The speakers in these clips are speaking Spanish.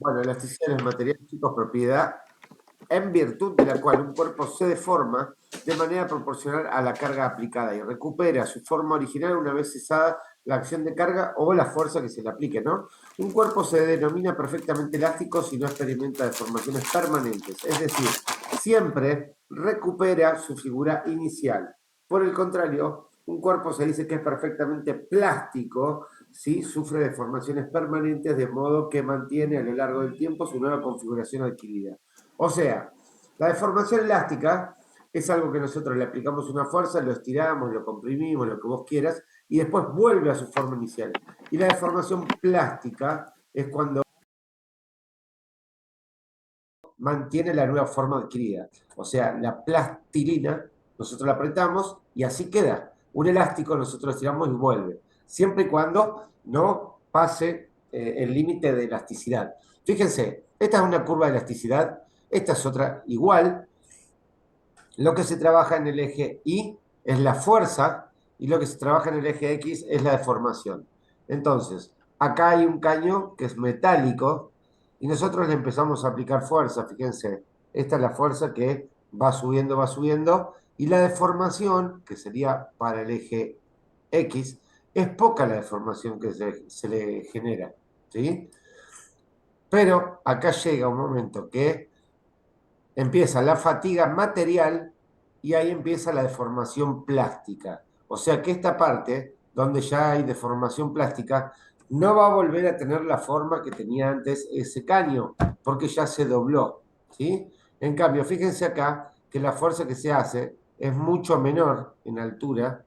Bueno, elasticidad en los materiales, chicos, propiedad en virtud de la cual un cuerpo se deforma de manera proporcional a la carga aplicada y recupera su forma original una vez cesada la acción de carga o la fuerza que se le aplique, ¿no? Un cuerpo se denomina perfectamente elástico si no experimenta deformaciones permanentes, es decir, siempre recupera su figura inicial. Por el contrario, un cuerpo se dice que es perfectamente plástico si sufre deformaciones permanentes de modo que mantiene a lo largo del tiempo su nueva configuración adquirida. O sea, la deformación elástica es algo que nosotros le aplicamos una fuerza, lo estiramos, lo comprimimos, lo que vos quieras, y después vuelve a su forma inicial. Y la deformación plástica es cuando mantiene la nueva forma adquirida. O sea, la plastilina, nosotros la apretamos y así queda. Un elástico nosotros lo estiramos y vuelve. Siempre y cuando no pase el límite de elasticidad. Fíjense, esta es una curva de elasticidad, esta es otra igual. Lo que se trabaja en el eje Y es la fuerza y lo que se trabaja en el eje X es la deformación. Entonces, acá hay un caño que es metálico y nosotros le empezamos a aplicar fuerza. Fíjense, esta es la fuerza que va subiendo y la deformación, que sería para el eje X, es poca la deformación que se le genera, ¿sí? Pero acá llega un momento que empieza la fatiga material y ahí empieza la deformación plástica. O sea que esta parte, donde ya hay deformación plástica, no va a volver a tener la forma que tenía antes ese caño, porque ya se dobló, ¿sí? En cambio, fíjense acá que la fuerza que se hace es mucho menor en altura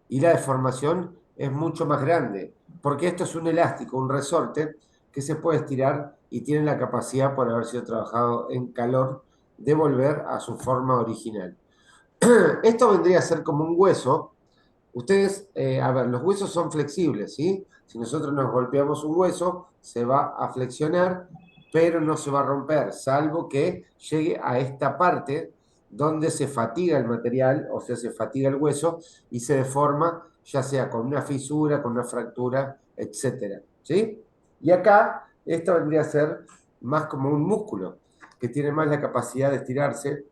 y la deformación es mucho más grande, porque esto es un elástico, un resorte que se puede estirar y tiene la capacidad, por haber sido trabajado en calor, de volver a su forma original. Esto vendría a ser como un hueso. Ustedes, a ver, los huesos son flexibles, ¿sí? Si nosotros nos golpeamos un hueso, se va a flexionar, pero no se va a romper, salvo que llegue a esta parte donde se fatiga el material, o sea, se fatiga el hueso y se deforma, ya sea con una fisura, con una fractura, etcétera, ¿sí? Y acá, esto vendría a ser más como un músculo, que tiene más la capacidad de estirarse,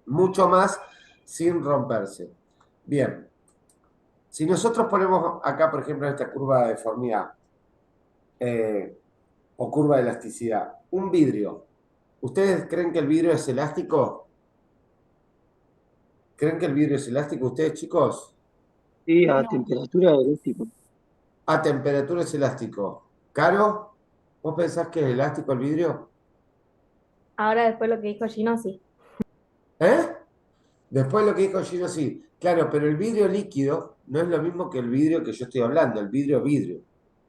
mucho más sin romperse. Bien, si nosotros ponemos acá, por ejemplo, esta curva de deformidad eh, o curva de elasticidad, un vidrio, ¿ustedes creen que el vidrio es elástico? ¿Creen que el vidrio es elástico ustedes, chicos? Sí, a No. temperatura eléctrica. A temperatura es elástico. ¿Caro? ¿Vos pensás que es elástico el vidrio? Ahora después lo que dijo Gino, sí. ¿Eh? Después lo que dijo Gino, sí. Claro, pero el vidrio líquido no es lo mismo que el vidrio que yo estoy hablando, el vidrio vidrio,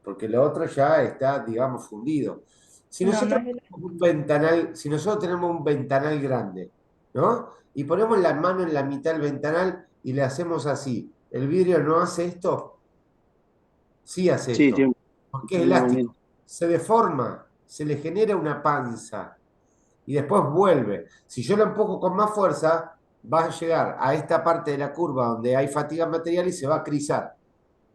porque lo otro ya está, digamos, fundido. Si No, no nosotros es el... tenemos un ventanal, si nosotros tenemos un ventanal grande, ¿no? Y ponemos la mano en la mitad del ventanal y le hacemos así, ¿el vidrio no hace esto? Sí hace Sí, esto, tiene porque es un movimiento. elástico. Se deforma, se le genera una panza y después vuelve. Si yo lo empujo con más fuerza, va a llegar a esta parte de la curva donde hay fatiga material y se va a crizar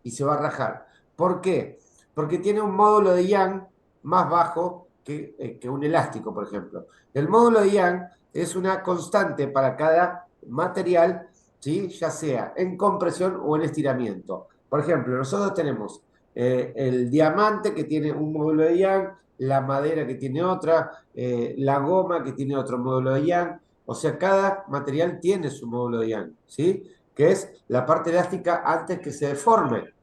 y se va a rajar. ¿Por qué? Porque tiene un módulo de Young más bajo que un elástico, por ejemplo. El módulo de Young es una constante para cada material, ¿sí? Ya sea en compresión o en estiramiento. Por ejemplo, nosotros tenemos el diamante que tiene un módulo de Young, la madera que tiene otra, la goma que tiene otro módulo de Young. O sea, cada material tiene su módulo de Young, ¿sí? Que es la parte elástica antes que se deforme.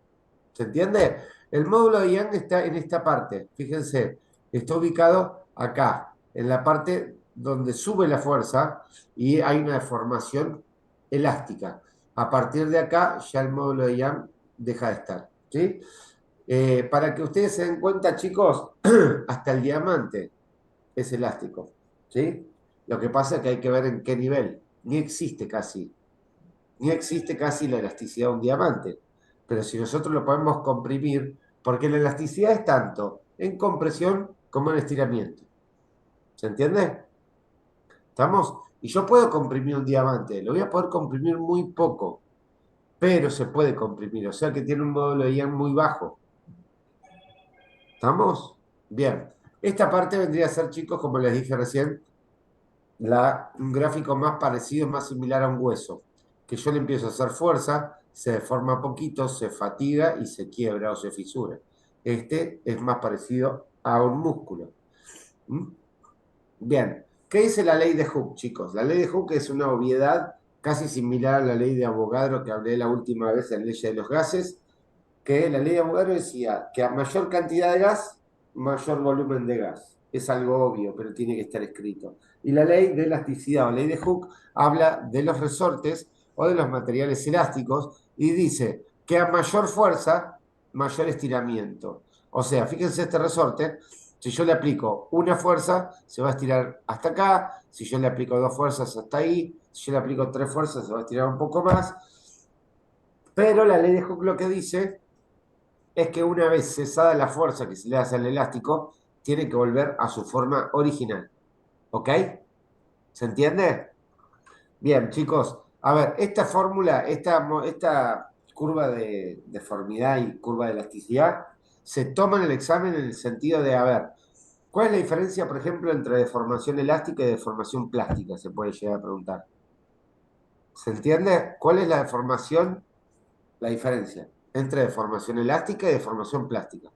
¿Se entiende? El módulo de Young está en esta parte. Fíjense, está ubicado acá, en la parte donde sube la fuerza y hay una deformación elástica. A partir de acá, ya el módulo de Young deja de estar. ¿Sí? Para que ustedes se den cuenta, chicos, hasta el diamante es elástico. ¿Sí? Lo que pasa es que hay que ver en qué nivel. Ni existe casi la elasticidad de un diamante. Pero si nosotros lo podemos comprimir, porque la elasticidad es tanto en compresión como en estiramiento. ¿Se entiende? ¿Estamos? Y yo puedo comprimir un diamante, lo voy a poder comprimir muy poco, pero se puede comprimir, o sea que tiene un módulo de Young muy bajo. ¿Estamos? Bien. Esta parte vendría a ser, chicos, como les dije recién, un gráfico más parecido, más similar a un hueso, que yo le empiezo a hacer fuerza, se deforma poquito, se fatiga y se quiebra o se fisura. Este es más parecido a un músculo. ¿Mm? Bien, ¿qué dice la ley de Hooke, chicos? La ley de Hooke es una obviedad casi similar a la ley de Avogadro que hablé la última vez en Ley de los Gases, que la ley de Avogadro decía que a mayor cantidad de gas, mayor volumen de gas. Es algo obvio, pero tiene que estar escrito. Y la ley de elasticidad o ley de Hooke habla de los resortes o de los materiales elásticos y dice que a mayor fuerza, mayor estiramiento. O sea, fíjense este resorte, si yo le aplico una fuerza, se va a estirar hasta acá, si yo le aplico dos fuerzas hasta ahí, si yo le aplico tres fuerzas, se va a estirar un poco más, pero la ley de Hooke lo que dice es que una vez cesada la fuerza que se le hace al elástico, tiene que volver a su forma original. ¿Ok? ¿Se entiende? Bien, chicos. A ver, esta fórmula, esta curva de deformidad y curva de elasticidad, se toma en el examen en el sentido de, a ver, ¿cuál es la diferencia, por ejemplo, entre deformación elástica y deformación plástica? Se puede llegar a preguntar. ¿Se entiende? ¿Cuál es la deformación, la diferencia entre deformación elástica y deformación plástica?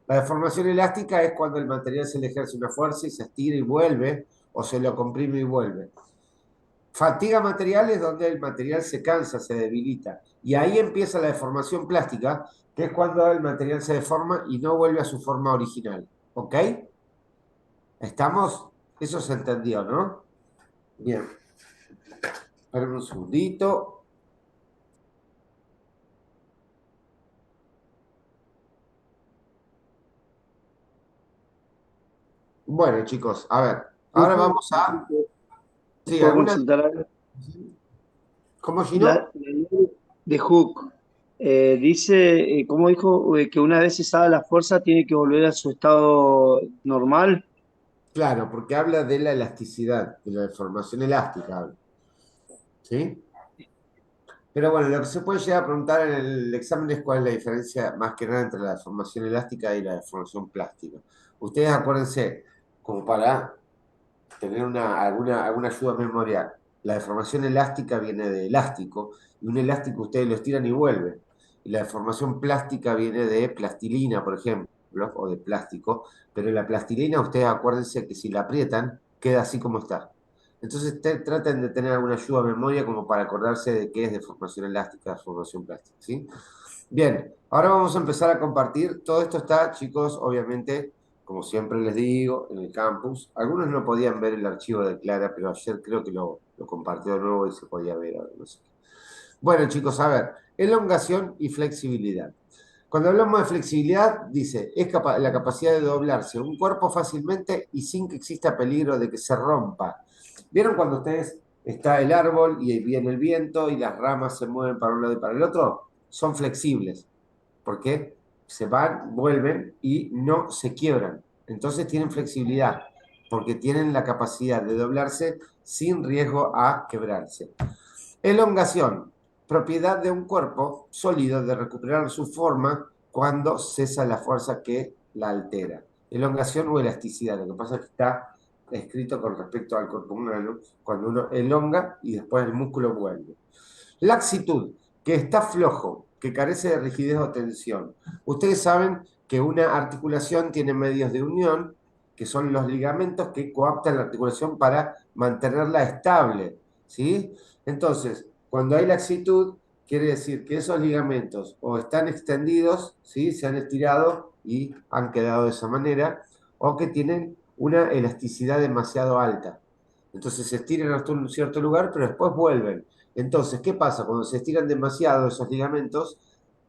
La deformación elástica es cuando el material se le ejerce una fuerza y se estira y vuelve, o se lo comprime y vuelve. Fatiga material es donde el material se cansa, se debilita. Y ahí empieza la deformación plástica, que es cuando el material se deforma y no vuelve a su forma original. ¿Ok? ¿Estamos? Eso se entendió, ¿no? Bien. Esperen un segundito. Bueno, chicos, a ver. Ahora vamos a... Sí, ¿Puedo ¿alguna... consultar algo? ¿Cómo, Gino? La ley de Hooke dice, ¿cómo dijo? Que una vez cesada la fuerza tiene que volver a su estado normal. Claro, porque habla de la elasticidad, de la deformación elástica, habla, ¿sí? Pero bueno, lo que se puede llegar a preguntar en el examen es cuál es la diferencia más que nada entre la deformación elástica y la deformación plástica. Ustedes acuérdense, como para tener alguna ayuda memorial, la deformación elástica viene de elástico, y un elástico ustedes lo estiran y vuelve. Y la deformación plástica viene de plastilina, por ejemplo, o de plástico, pero la plastilina ustedes acuérdense que si la aprietan, queda así como está. Entonces traten de tener alguna ayuda de memoria como para acordarse de qué es deformación elástica, deformación plástica, ¿sí? Bien, ahora vamos a empezar a compartir. Todo esto está, chicos, obviamente, como siempre les digo, en el campus. Algunos no podían ver el archivo de Clara, pero ayer creo que lo compartió de nuevo y se podía ver. Ahora no sé. Bueno, chicos, a ver, elongación y flexibilidad. Cuando hablamos de flexibilidad, dice, es la capacidad de doblarse un cuerpo fácilmente y sin que exista peligro de que se rompa. ¿Vieron cuando ustedes está el árbol y viene el viento y las ramas se mueven para un lado y para el otro? Son flexibles, porque se van, vuelven y no se quiebran. Entonces tienen flexibilidad, porque tienen la capacidad de doblarse sin riesgo a quebrarse. Elongación, propiedad de un cuerpo sólido de recuperar su forma cuando cesa la fuerza que la altera. Elongación o elasticidad, lo que pasa es que está escrito con respecto al cuerpo humano, cuando uno elonga y después el músculo vuelve. Laxitud, que está flojo, que carece de rigidez o tensión. Ustedes saben que una articulación tiene medios de unión, que son los ligamentos que coaptan la articulación para mantenerla estable, ¿sí? Entonces, cuando hay laxitud, quiere decir que esos ligamentos o están extendidos, ¿sí? Se han estirado y han quedado de esa manera, o que tienen una elasticidad demasiado alta. Entonces se estiran hasta un cierto lugar, pero después vuelven. Entonces, ¿qué pasa? Cuando se estiran demasiado esos ligamentos,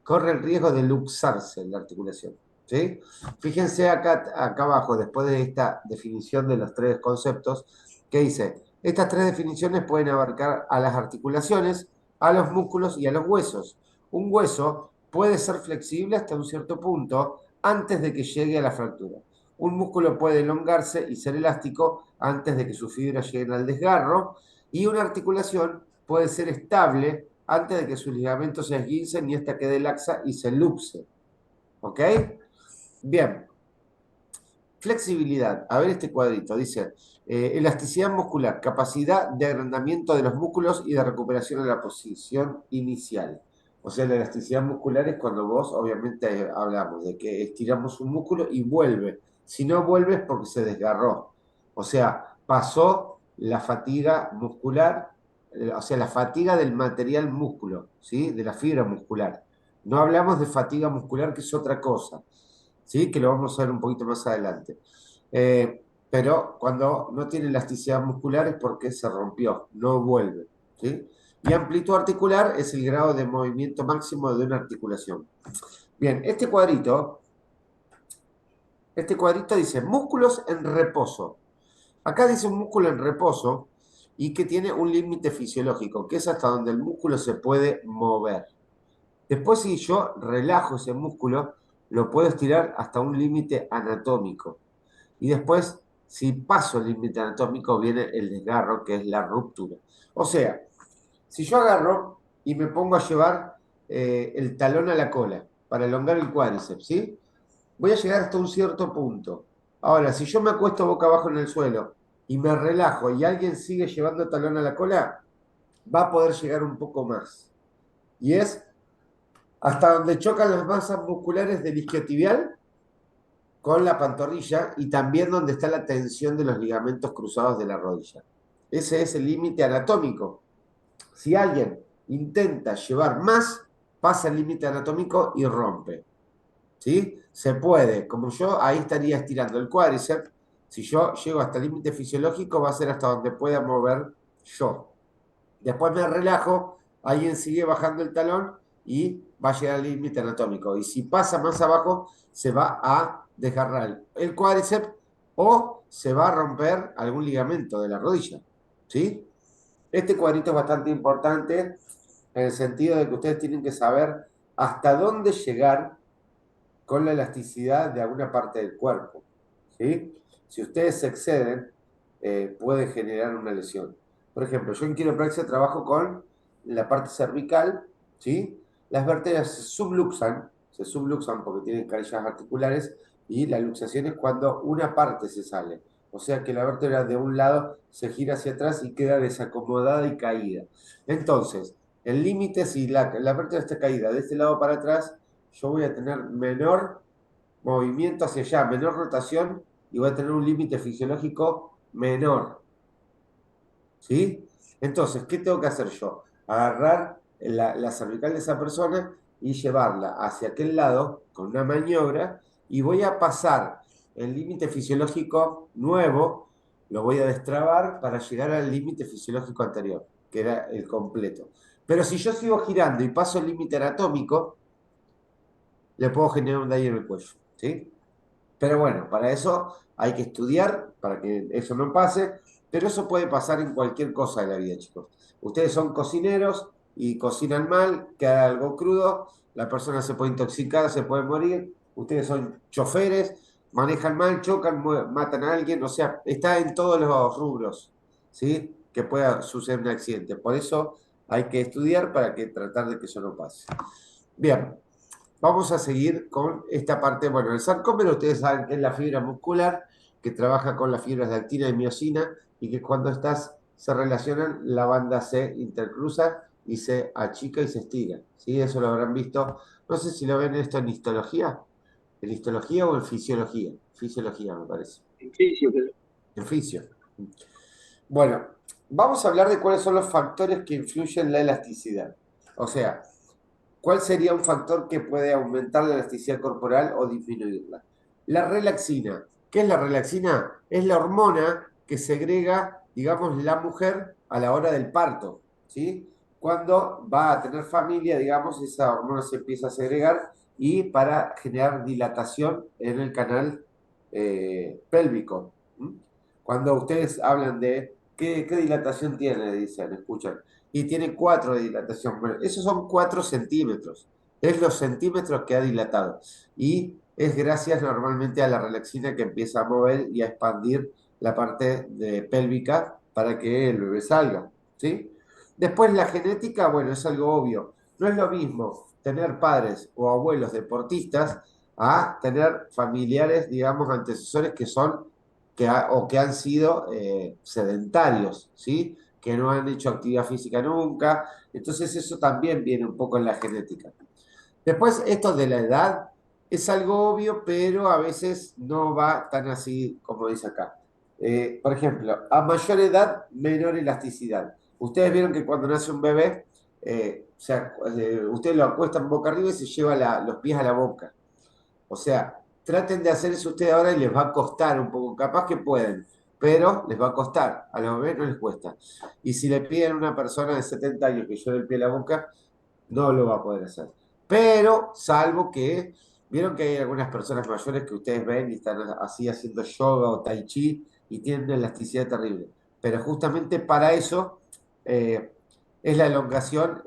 corre el riesgo de luxarse la articulación. ¿Sí? Fíjense acá abajo, después de esta definición de los tres conceptos, que dice, estas tres definiciones pueden abarcar a las articulaciones, a los músculos y a los huesos. Un hueso puede ser flexible hasta un cierto punto antes de que llegue a la fractura. Un músculo puede elongarse y ser elástico antes de que sus fibras lleguen al desgarro, y una articulación puede ser estable antes de que sus ligamentos se esguincen y esta quede laxa y se luxe. ¿Ok? Bien. Flexibilidad. A ver este cuadrito. Dice, elasticidad muscular, capacidad de agrandamiento de los músculos y de recuperación de la posición inicial. O sea, la elasticidad muscular es cuando vos, obviamente, hablamos de que estiramos un músculo y vuelve. Si no vuelve es porque se desgarró. O sea, pasó la fatiga muscular, o sea, la fatiga del material músculo, ¿sí? De la fibra muscular. No hablamos de fatiga muscular, que es otra cosa, ¿sí? Que lo vamos a ver un poquito más adelante. Pero cuando no tiene elasticidad muscular es porque se rompió, no vuelve, ¿sí? Y amplitud articular es el grado de movimiento máximo de una articulación. Bien, este cuadrito dice músculos en reposo. Acá dice un músculo en reposo y que tiene un límite fisiológico, que es hasta donde el músculo se puede mover. Después, si yo relajo ese músculo, lo puedo estirar hasta un límite anatómico. Y después, si paso el límite anatómico, viene el desgarro, que es la ruptura. O sea, si yo agarro y me pongo a llevar el talón a la cola para elongar el cuádriceps, ¿sí? Voy a llegar hasta un cierto punto. Ahora, si yo me acuesto boca abajo en el suelo y me relajo y alguien sigue llevando talón a la cola, va a poder llegar un poco más. Y es hasta donde chocan las masas musculares del isquiotibial con la pantorrilla y también donde está la tensión de los ligamentos cruzados de la rodilla. Ese es el límite anatómico. Si alguien intenta llevar más, pasa el límite anatómico y rompe. ¿Sí? Se puede, como yo, ahí estaría estirando el cuádriceps. Si yo llego hasta el límite fisiológico, va a ser hasta donde pueda mover yo. Después me relajo, alguien sigue bajando el talón y va a llegar al límite anatómico. Y si pasa más abajo, se va a desgarrar el cuádriceps o se va a romper algún ligamento de la rodilla. ¿Sí? Este cuadrito es bastante importante en el sentido de que ustedes tienen que saber hasta dónde llegar con la elasticidad de alguna parte del cuerpo. ¿Sí? Si ustedes se exceden, puede generar una lesión. Por ejemplo, yo en quiropraxia trabajo con la parte cervical, ¿sí? Las vértebras se subluxan porque tienen carillas articulares y la luxación es cuando una parte se sale. O sea que la vértebra de un lado se gira hacia atrás y queda desacomodada y caída. Entonces, el límite, si la vértebra está caída de este lado para atrás, yo voy a tener menor movimiento hacia allá, menor rotación y voy a tener un límite fisiológico menor. ¿Sí? Entonces, ¿qué tengo que hacer yo? Agarrar la cervical de esa persona y llevarla hacia aquel lado con una maniobra y voy a pasar el límite fisiológico nuevo, lo voy a destrabar para llegar al límite fisiológico anterior, que era el completo. Pero si yo sigo girando y paso el límite anatómico, le puedo generar un daño en el cuello. ¿Sí? Pero bueno, para eso hay que estudiar, para que eso no pase, pero eso puede pasar en cualquier cosa de la vida, chicos. Ustedes son cocineros y cocinan mal, queda algo crudo, la persona se puede intoxicar, se puede morir. Ustedes son choferes, manejan mal, chocan, matan a alguien, o sea, está en todos los rubros, ¿sí? Que pueda suceder un accidente. Por eso hay que estudiar para que tratar de que eso no pase. Bien, vamos a seguir con esta parte. Bueno, el sarcómero, ustedes saben que es la fibra muscular que trabaja con las fibras de actina y miosina y que cuando estas se relacionan, la banda se intercruza y se achica y se estira. ¿Sí? Eso lo habrán visto. No sé si lo ven esto en histología o en fisiología. Fisiología, me parece. Fisio, pero En fisio. Bueno, vamos a hablar de cuáles son los factores que influyen en la elasticidad. O sea, ¿cuál sería un factor que puede aumentar la elasticidad corporal o disminuirla? La relaxina. ¿Qué es la relaxina? Es la hormona que segrega, digamos, la mujer a la hora del parto, ¿sí? Cuando va a tener familia, digamos, esa hormona se empieza a segregar y para generar dilatación en el canal pélvico. ¿Mm? Cuando ustedes hablan de qué dilatación tiene, dicen, escuchan y tiene 4 de dilatación. Bueno, esos son 4 centímetros. Es los centímetros que ha dilatado. Y es gracias normalmente a la relaxina que empieza a mover y a expandir la parte pélvica para que el bebé salga. ¿Sí? Después la genética, bueno, es algo obvio. No es lo mismo tener padres o abuelos deportistas a tener familiares, digamos, antecesores que son o que han sido sedentarios, ¿sí? Que no han hecho actividad física nunca. Entonces eso también viene un poco en la genética. Después, esto de la edad es algo obvio, pero a veces no va tan así como dice acá. Por ejemplo, a mayor edad, menor elasticidad. Ustedes vieron que cuando nace un bebé, ustedes lo acuestan boca arriba y se lleva los pies a la boca. O sea, traten de hacer eso ustedes ahora y les va a costar un poco. Capaz que pueden, pero les va a costar. A los bebés no les cuesta. Y si le piden a una persona de 70 años que lleve el pie a la boca, no lo va a poder hacer. Pero, salvo que, vieron que hay algunas personas mayores que ustedes ven y están así haciendo yoga o tai chi y tienen una elasticidad terrible. Pero justamente para eso eh, es la elongación,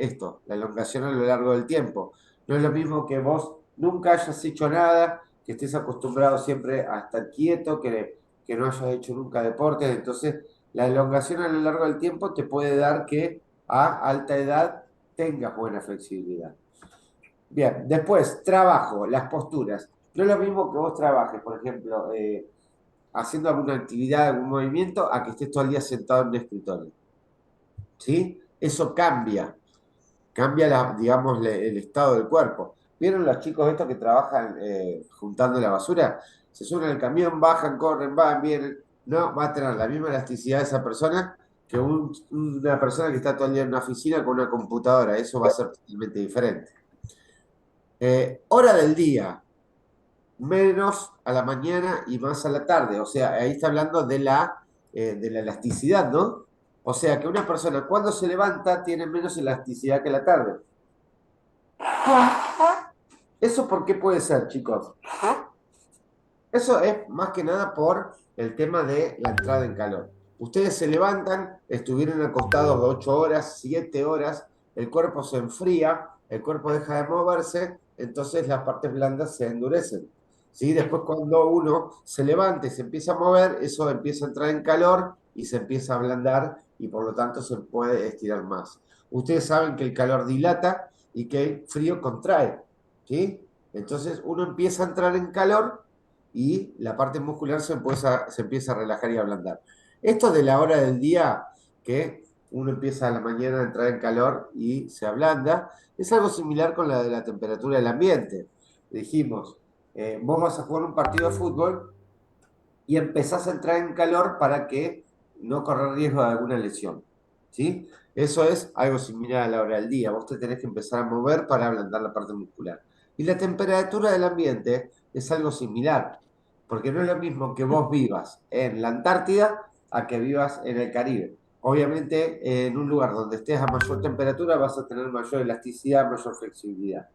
la elongación a lo largo del tiempo. No es lo mismo que vos nunca hayas hecho nada, que estés acostumbrado siempre a estar quieto, que no hayas hecho nunca deporte. Entonces, la elongación a lo largo del tiempo te puede dar que a alta edad tengas buena flexibilidad. Bien, después, trabajo, las posturas. No es lo mismo que vos trabajes, por ejemplo, haciendo alguna actividad, algún movimiento, a que estés todo el día sentado en un escritorio. ¿Sí? Eso cambia digamos, el estado del cuerpo. ¿Vieron los chicos estos que trabajan juntando la basura? Se suben al camión, bajan, corren, van, vienen. No, va a tener la misma elasticidad esa persona que una persona que está todo el día en una oficina con una computadora. Eso va a ser totalmente diferente. Hora del día, menos a la mañana y más a la tarde. O sea, ahí está hablando de la elasticidad, ¿no? O sea, que una persona cuando se levanta tiene menos elasticidad que la tarde. ¿Eso por qué puede ser, chicos? Eso es más que nada por el tema de la entrada en calor. Ustedes se levantan, estuvieron acostados 8 horas, 7 horas, el cuerpo se enfría, el cuerpo deja de moverse, entonces las partes blandas se endurecen. ¿Sí? Después cuando uno se levanta y se empieza a mover, eso empieza a entrar en calor y se empieza a ablandar y por lo tanto se puede estirar más. Ustedes saben que el calor dilata y que el frío contrae. ¿Sí? Entonces uno empieza a entrar en calor y la parte muscular se empieza a relajar y a ablandar. Esto de la hora del día, que uno empieza a la mañana a entrar en calor y se ablanda, es algo similar con la de la temperatura del ambiente. Dijimos, vos vas a jugar un partido de fútbol y empezás a entrar en calor para que no correr riesgo de alguna lesión. ¿Sí? Eso es algo similar a la hora del día. Vos te tenés que empezar a mover para ablandar la parte muscular. Y la temperatura del ambiente es algo similar, porque no es lo mismo que vos vivas en la Antártida a que vivas en el Caribe. Obviamente, en un lugar donde estés a mayor temperatura vas a tener mayor elasticidad, mayor flexibilidad.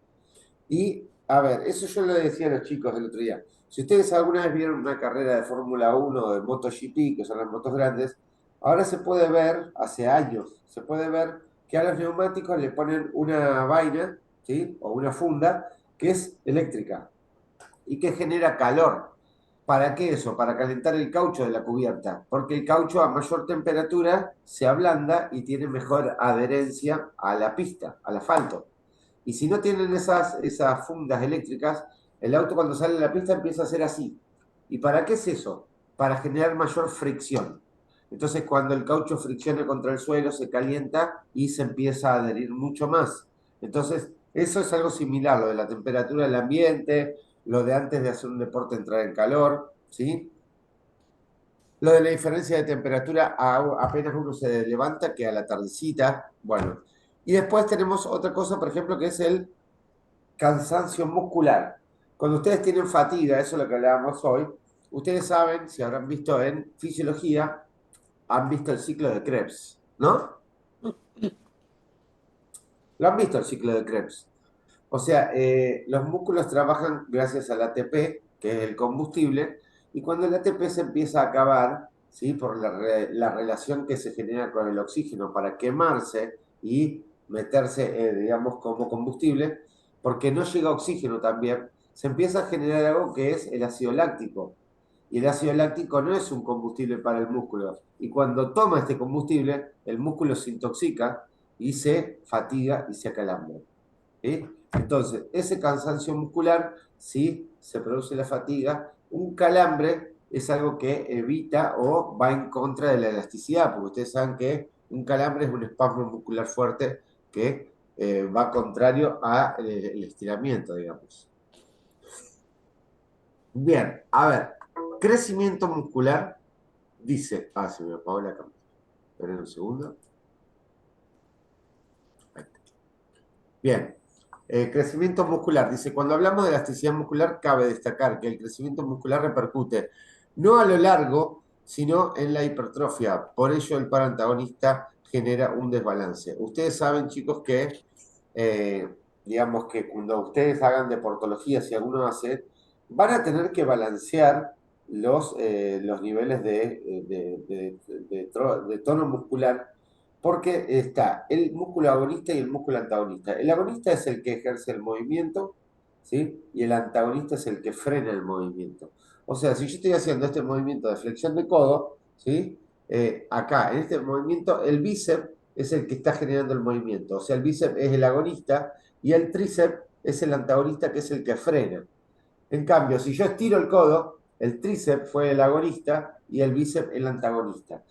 Y, a ver, eso yo lo decía a los chicos el otro día. Si ustedes alguna vez vieron una carrera de Fórmula 1 o de MotoGP, que son las motos grandes, ahora se puede ver, hace años, se puede ver que a los neumáticos le ponen una vaina, ¿sí? O una funda que es eléctrica y que genera calor. ¿Para qué eso? Para calentar el caucho de la cubierta, porque el caucho a mayor temperatura se ablanda y tiene mejor adherencia a la pista, al asfalto. Y si no tienen esas fundas eléctricas, el auto cuando sale a la pista empieza a hacer así. ¿Y para qué es eso? Para generar mayor fricción. Entonces, cuando el caucho fricciona contra el suelo, se calienta y se empieza a adherir mucho más. Entonces, eso es algo similar, lo de la temperatura del ambiente, lo de antes de hacer un deporte entrar en calor, ¿sí? Lo de la diferencia de temperatura apenas uno se levanta, que a la tardecita, bueno. Y después tenemos otra cosa, por ejemplo, que es el cansancio muscular. Cuando ustedes tienen fatiga, eso es lo que hablábamos hoy, ustedes saben, si habrán visto en fisiología, han visto el ciclo de Krebs, ¿no? Lo han visto el ciclo de Krebs. O sea, los músculos trabajan gracias al ATP, que es el combustible, y cuando el ATP se empieza a acabar, ¿sí? Por la relación que se genera con el oxígeno para quemarse y meterse, digamos, como combustible, porque no llega oxígeno también, se empieza a generar algo que es el ácido láctico. Y el ácido láctico no es un combustible para el músculo. Y cuando toma este combustible, el músculo se intoxica y se fatiga y se acalambre. ¿sí? Entonces, ese cansancio muscular, sí, se produce la fatiga. Un calambre es algo que evita o va en contra de la elasticidad, porque ustedes saben que un calambre es un espasmo muscular fuerte que va contrario al estiramiento, digamos. Bien, a ver, crecimiento muscular dice, se me apagó la cámara. Esperen un segundo. Ahí está. Bien, crecimiento muscular. Dice, cuando hablamos de elasticidad muscular, cabe destacar que el crecimiento muscular repercute no a lo largo, sino en la hipertrofia. Por ello, el parantagonista genera un desbalance. Ustedes saben, chicos, que eh, digamos que cuando ustedes hagan deportología, si alguno hace, van a tener que balancear los niveles de tono muscular, porque está el músculo agonista y el músculo antagonista. El agonista es el que ejerce el movimiento, ¿sí? Y el antagonista es el que frena el movimiento. O sea, si yo estoy haciendo este movimiento de flexión de codo, ¿sí? Acá, en este movimiento, el bíceps es el que está generando el movimiento. O sea, el bíceps es el agonista y el tríceps es el antagonista, que es el que frena. En cambio, si yo estiro el codo, el tríceps fue el agonista y el bíceps el antagonista.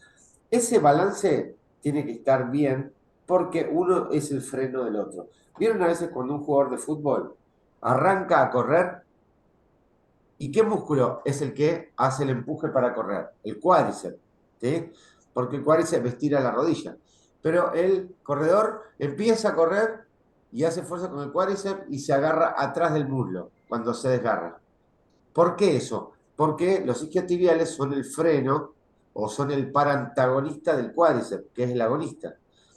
Ese balance tiene que estar bien porque uno es el freno del otro. ¿Vieron a veces cuando un jugador de fútbol arranca a correr? ¿Y qué músculo es el que hace el empuje para correr? El cuádriceps, ¿sí? Porque el cuádriceps estira la rodilla. Pero el corredor empieza a correr y hace fuerza con el cuádriceps y se agarra atrás del muslo cuando se desgarra. ¿Por qué eso? Porque los isquiotibiales son el freno o son el parantagonista del cuádriceps, que es el agonista.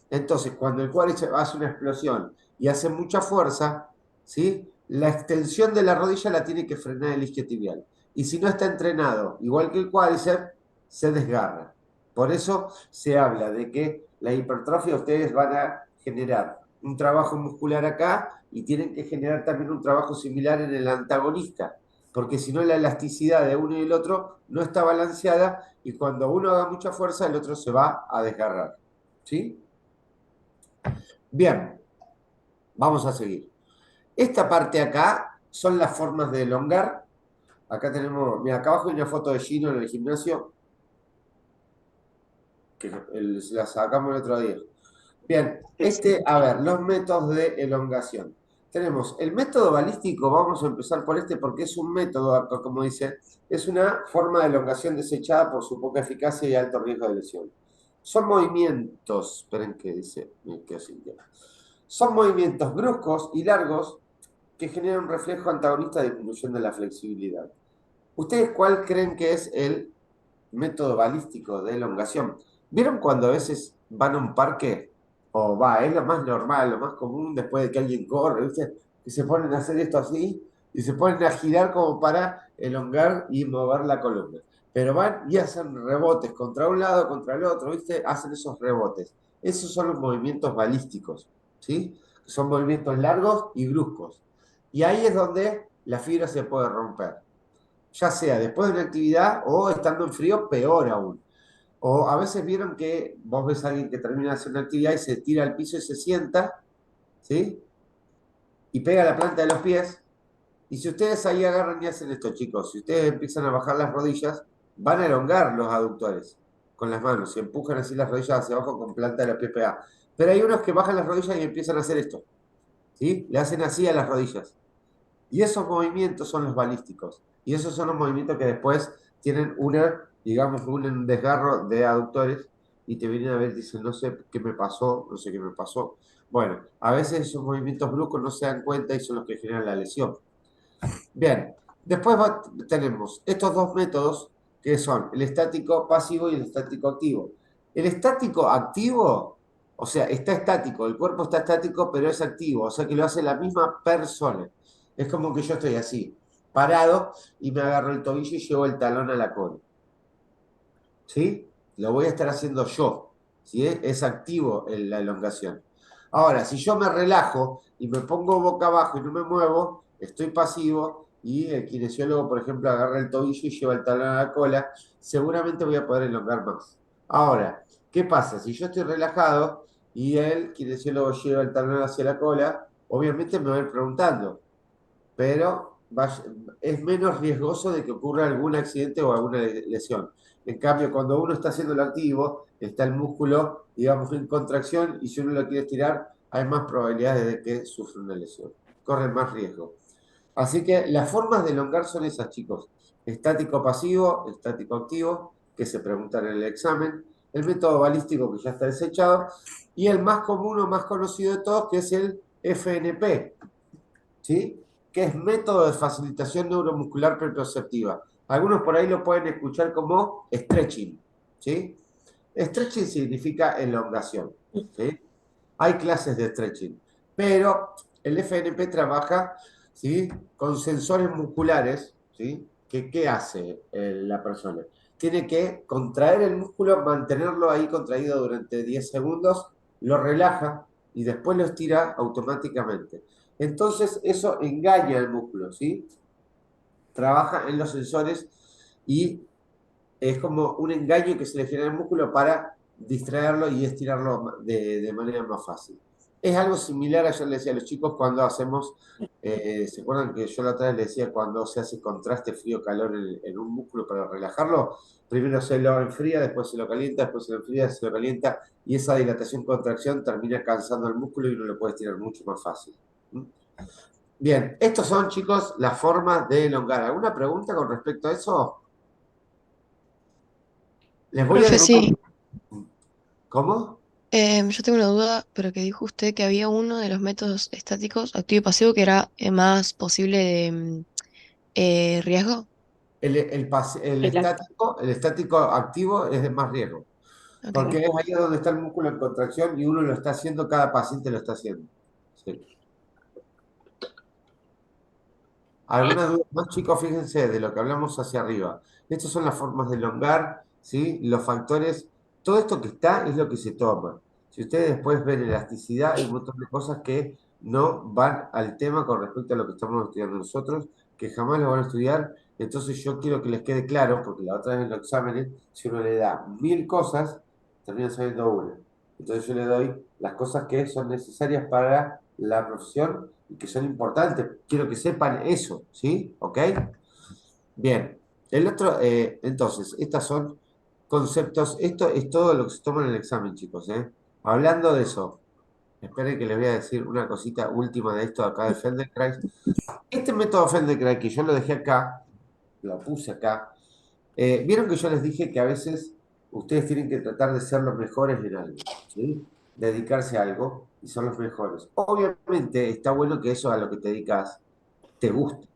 Entonces, cuando el cuádriceps hace una explosión y hace mucha fuerza, ¿sí? La extensión de la rodilla la tiene que frenar el isquiotibial. Y si no está entrenado, igual que el cuádriceps, se desgarra. Por eso se habla de que la hipertrofia ustedes van a generar un trabajo muscular acá y tienen que generar también un trabajo similar en el antagonista, porque si no la elasticidad de uno y el otro no está balanceada y cuando uno haga mucha fuerza el otro se va a desgarrar. ¿Sí? Bien, vamos a seguir. Esta parte acá son las formas de elongar. Acá tenemos, mira, acá abajo hay una foto de Gino en el gimnasio, que la sacamos el otro día. Bien, a ver, los métodos de elongación. Tenemos el método balístico, vamos a empezar por este porque es un método, como dice, es una forma de elongación desechada por su poca eficacia y alto riesgo de lesión. Son movimientos, esperen que dice, me quedo sin tiempo. Son movimientos bruscos y largos que generan un reflejo antagonista de disminución de la flexibilidad. ¿Ustedes cuál creen que es el método balístico de elongación? ¿Vieron cuando a veces van a un parque? O va, es lo más normal, lo más común después de que alguien corre, ¿viste? Que se ponen a hacer esto así y se ponen a girar como para elongar y mover la columna. Pero van y hacen rebotes contra un lado, contra el otro, ¿viste? Hacen esos rebotes. Esos son los movimientos balísticos, ¿sí? Son movimientos largos y bruscos. Y ahí es donde la fibra se puede romper, ya sea después de una actividad o estando en frío, peor aún. O a veces vieron que vos ves a alguien que termina de hacer una actividad y se tira al piso y se sienta, ¿sí? Y pega la planta de los pies. Y si ustedes ahí agarran y hacen esto, chicos, si ustedes empiezan a bajar las rodillas, van a elongar los aductores con las manos. Se empujan así las rodillas hacia abajo con planta de los pies pegadas. Pero hay unos que bajan las rodillas y empiezan a hacer esto, ¿sí? Le hacen así a las rodillas. Y esos movimientos son los balísticos. Y esos son los movimientos que después tienen digamos, un desgarro de aductores y te vienen a ver y dicen, no sé qué me pasó, no sé qué me pasó. Bueno, a veces esos movimientos bruscos no se dan cuenta y son los que generan la lesión. Bien, después tenemos estos dos métodos que son el estático pasivo y el estático activo. El estático activo, o sea, está estático, el cuerpo está estático, pero es activo, o sea que lo hace la misma persona. Es como que yo estoy así, parado, y me agarro el tobillo y llevo el talón a la cola. ¿Sí? Lo voy a estar haciendo yo. ¿Sí? Es activo la elongación. Ahora, si yo me relajo y me pongo boca abajo y no me muevo, estoy pasivo y el kinesiólogo, por ejemplo, agarra el tobillo y lleva el talón a la cola, seguramente voy a poder elongar más. Ahora, ¿qué pasa? Si yo estoy relajado y el kinesiólogo lleva el talón hacia la cola, obviamente me va a ir preguntando, pero es menos riesgoso de que ocurra algún accidente o alguna lesión. En cambio, cuando uno está haciendo lo activo, está el músculo, digamos, en contracción y si uno lo quiere estirar, hay más probabilidades de que sufra una lesión. Corren más riesgo. Así que las formas de elongar son esas, chicos. Estático pasivo, estático activo, que se preguntan en el examen, el método balístico que ya está desechado, y el más común o más conocido de todos, que es el FNP, ¿sí? Que es método de facilitación neuromuscular propioceptiva. Algunos por ahí lo pueden escuchar como stretching, ¿sí? Stretching significa elongación, ¿sí? Hay clases de stretching, pero el FNP trabaja, ¿sí? Con sensores musculares, ¿sí? ¿Qué hace la persona? Tiene que contraer el músculo, mantenerlo ahí contraído durante 10 segundos, lo relaja y después lo estira automáticamente. Entonces eso engaña al músculo, ¿sí? Trabaja en los sensores y es como un engaño que se le genera al músculo para distraerlo y estirarlo de manera más fácil. Es algo similar, ayer le decía a los chicos cuando hacemos, ¿se acuerdan que yo la otra vez les decía cuando se hace contraste frío-calor en un músculo para relajarlo? Primero se lo enfría, después se lo calienta, después se lo enfría, se lo calienta y esa dilatación-contracción termina cansando al músculo y uno lo puede estirar mucho más fácil. ¿Mm? Bien, estos son, chicos, las formas de elongar. ¿Alguna pregunta con respecto a eso? Les voy a Profe, dar sí. ¿Cómo? Yo tengo una duda, pero que dijo usted que había uno de los métodos estáticos, activo y pasivo, que era más posible de riesgo. El estático activo es de más riesgo, Ok. porque es ahí donde está el músculo en contracción y uno lo está haciendo, cada paciente lo está haciendo. Sí. Algunas dudas más, chicos, fíjense de lo que hablamos hacia arriba. Estas son las formas de elongar, ¿sí? Los factores, todo esto que está es lo que se toma. Si ustedes después ven elasticidad, hay un montón de cosas que no van al tema con respecto a lo que estamos estudiando nosotros, que jamás lo van a estudiar. Entonces yo quiero que les quede claro, porque la otra vez en los exámenes, si uno le da 1000 cosas, termina sabiendo una. Entonces yo le doy las cosas que son necesarias para la profesión y que son importantes. Quiero que sepan eso, ¿sí? ¿Ok? Bien. El otro, entonces, estos son conceptos, esto es todo lo que se toma en el examen, chicos, ¿eh? Hablando de eso, esperen que les voy a decir una cosita última de esto acá de Feldenkrais. Este método Feldenkrais, que yo lo dejé acá, lo puse acá, vieron que yo les dije que a veces ustedes tienen que tratar de ser los mejores en algo, ¿sí? Dedicarse a algo y ser los mejores. Obviamente está bueno que eso a lo que te dedicas te guste.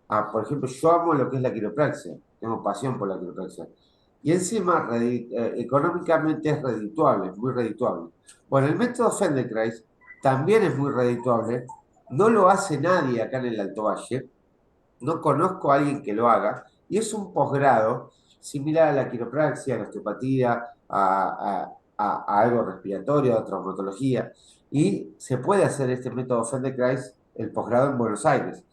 Ah, por ejemplo, yo amo lo que es la quiropraxia, tengo pasión por la quiropraxia. Y encima, económicamente es redituable, es muy redituable. Bueno, el método Feldenkrais también es muy redituable, no lo hace nadie acá en el Alto Valle, no conozco a alguien que lo haga, y es un posgrado similar a la quiropraxia, a la osteopatía, a algo respiratorio, a traumatología, y se puede hacer este método Feldenkrais, el posgrado en Buenos Aires.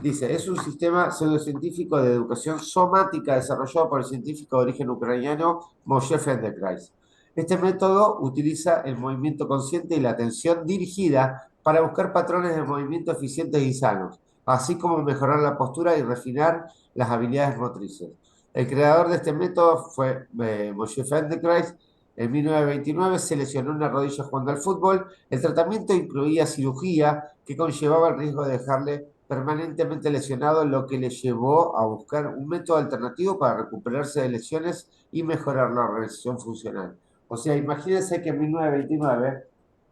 Dice, es un sistema pseudocientífico de educación somática desarrollado por el científico de origen ucraniano Moshe Feldenkrais. Este método utiliza el movimiento consciente y la atención dirigida para buscar patrones de movimiento eficientes y sanos, así como mejorar la postura y refinar las habilidades motrices. El creador de este método fue Moshe Feldenkrais. En 1929 se lesionó una rodilla jugando al fútbol. El tratamiento incluía cirugía que conllevaba el riesgo de dejarle permanentemente lesionado, lo que le llevó a buscar un método alternativo para recuperarse de lesiones y mejorar la organización funcional. O sea, imagínense que en 1929,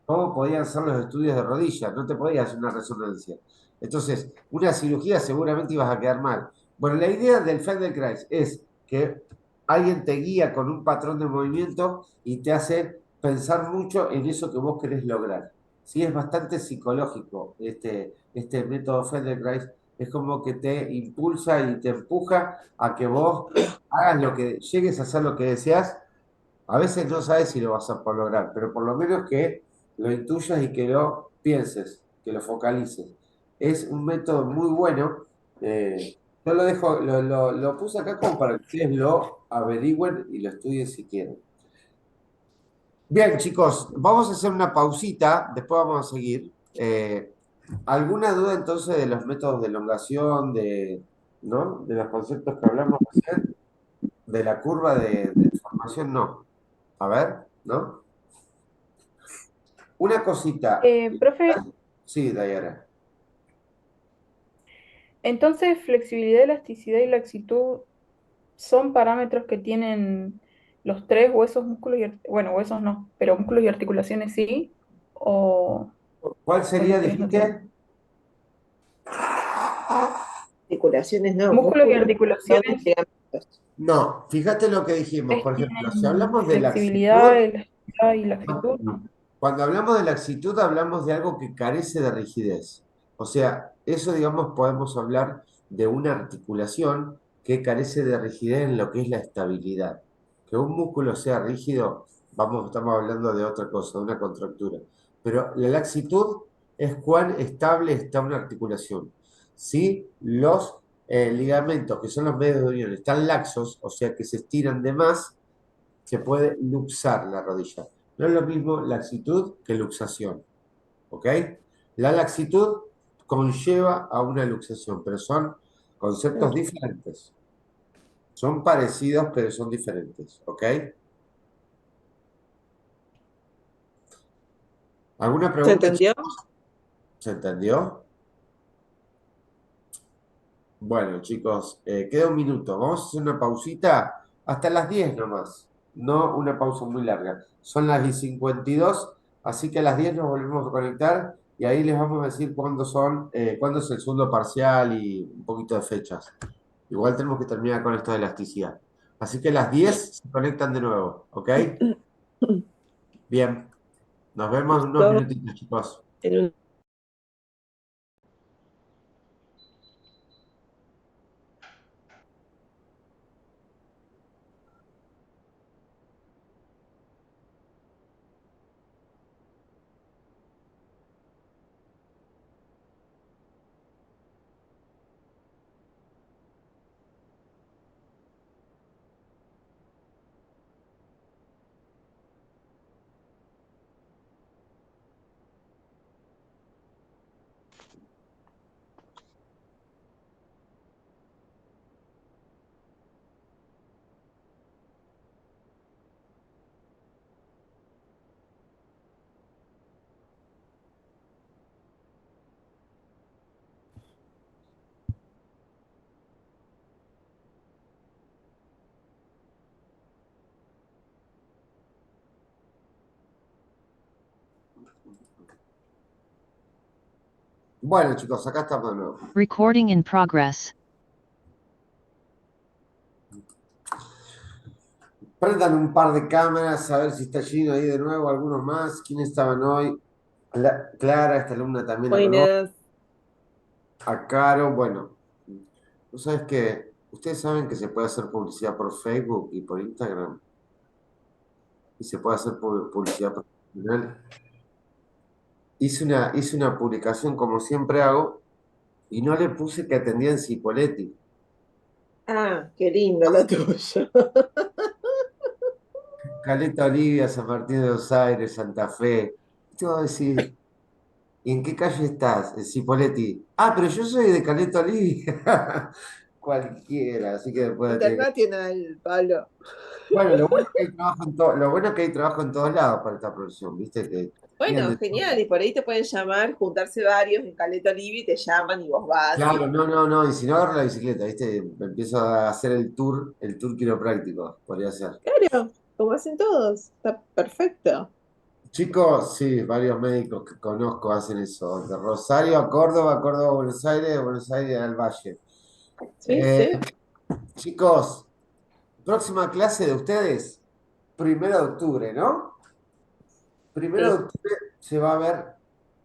¿cómo podían ser los estudios de rodillas? No te podías hacer una resonancia. Entonces, una cirugía seguramente ibas a quedar mal. Bueno, la idea del Feldenkrais es que alguien te guía con un patrón de movimiento y te hace pensar mucho en eso que vos querés lograr. Sí, es bastante psicológico este método Feldenkrais. Es como que te impulsa y te empuja a que vos hagas lo que, llegues a hacer lo que deseas. A veces no sabes si lo vas a poder lograr, pero por lo menos que lo intuyas y que lo pienses, que lo focalices. Es un método muy bueno. Yo lo dejo, lo puse acá como para que ustedes lo averigüen y lo estudien si quieren. Bien, chicos, vamos a hacer una pausita, después vamos a seguir. ¿Alguna duda entonces de los métodos de elongación, ¿no? De los conceptos que hablamos recién? De la curva de formación, no. A ver, ¿no? Una cosita. Profe, Sí, Dayara. Entonces, flexibilidad, elasticidad y laxitud son parámetros que tienen los tres huesos, músculos bueno, huesos no, pero músculos y articulaciones sí, o, ¿Cuál o los sería, tres no tienen. dijiste? Articulaciones no, Músculos y músculos son articulaciones ligamentos. No, fíjate lo que dijimos, por ejemplo, si tienen hablamos de flexibilidad, laxitud, elasticidad y laxitud. cuando hablamos de laxitud hablamos de algo que carece de rigidez. O sea, eso, digamos, podemos hablar de una articulación que carece de rigidez en lo que es la estabilidad. Que un músculo sea rígido, estamos hablando de otra cosa, de una contractura. Pero la laxitud es cuán estable está una articulación. Si los ligamentos, que son los medios de unión, están laxos, o sea que se estiran de más, se puede luxar la rodilla. No es lo mismo laxitud que luxación, ¿ok? La laxitud conlleva a una luxación, pero son conceptos diferentes. Son parecidos, pero son diferentes, ¿ok? ¿Alguna ¿Se pregunta, entendió? chicos? ¿Se entendió? Bueno, chicos, queda un minuto. Vamos a hacer una pausita hasta las 10 nomás. No una pausa muy larga. Son las 10:52, así que a las 10 nos volvemos a conectar y ahí les vamos a decir cuándo es el segundo parcial y un poquito de fechas. Igual tenemos que terminar con esto de elasticidad. Así que a las 10 se conectan de nuevo, ¿ok? Bien, nos vemos en unos Listo. minutitos, chicos. En un Bueno, chicos, acá estamos de nuevo. Recording in progress. Prendan un par de cámaras, a ver si está Gino ahí de nuevo, algunos más. ¿Quiénes estaban hoy? Clara, esta alumna también la conozco. buenas. A Caro, bueno. ¿Tú sabes que ustedes saben que se puede hacer publicidad por Facebook y por Instagram? Y se puede hacer publicidad profesional. Hice una publicación como siempre hago y no le puse que atendía en Cipolletti. Ah, qué lindo lo tuyo. Caleta Olivia, San Martín de los Aires, Santa Fe. Y te voy a decir, ¿y en qué calle estás? En Cipolletti. Ah, pero yo soy de Caleta Olivia. Cualquiera, así que después International, Pablo. Bueno, lo bueno es que hay trabajo lo bueno es que hay trabajo en todos lados para esta profesión, ¿viste? Que Bueno, tienen genial. Y por ahí te pueden llamar, juntarse varios en Caleta Olivia y te llaman y vos vas. Claro, no, no, no, y si no agarro la bicicleta, ¿viste? Empiezo a hacer el tour quiropráctico, podría ser. Claro, como hacen todos. Está perfecto. Chicos, sí, varios médicos que conozco hacen eso, de Rosario a Córdoba, Córdoba a Buenos Aires, de Buenos Aires al Valle. Sí, Eh, sí. chicos, próxima clase de ustedes, 1 de octubre, ¿no? Primero de Sí, octubre se va a ver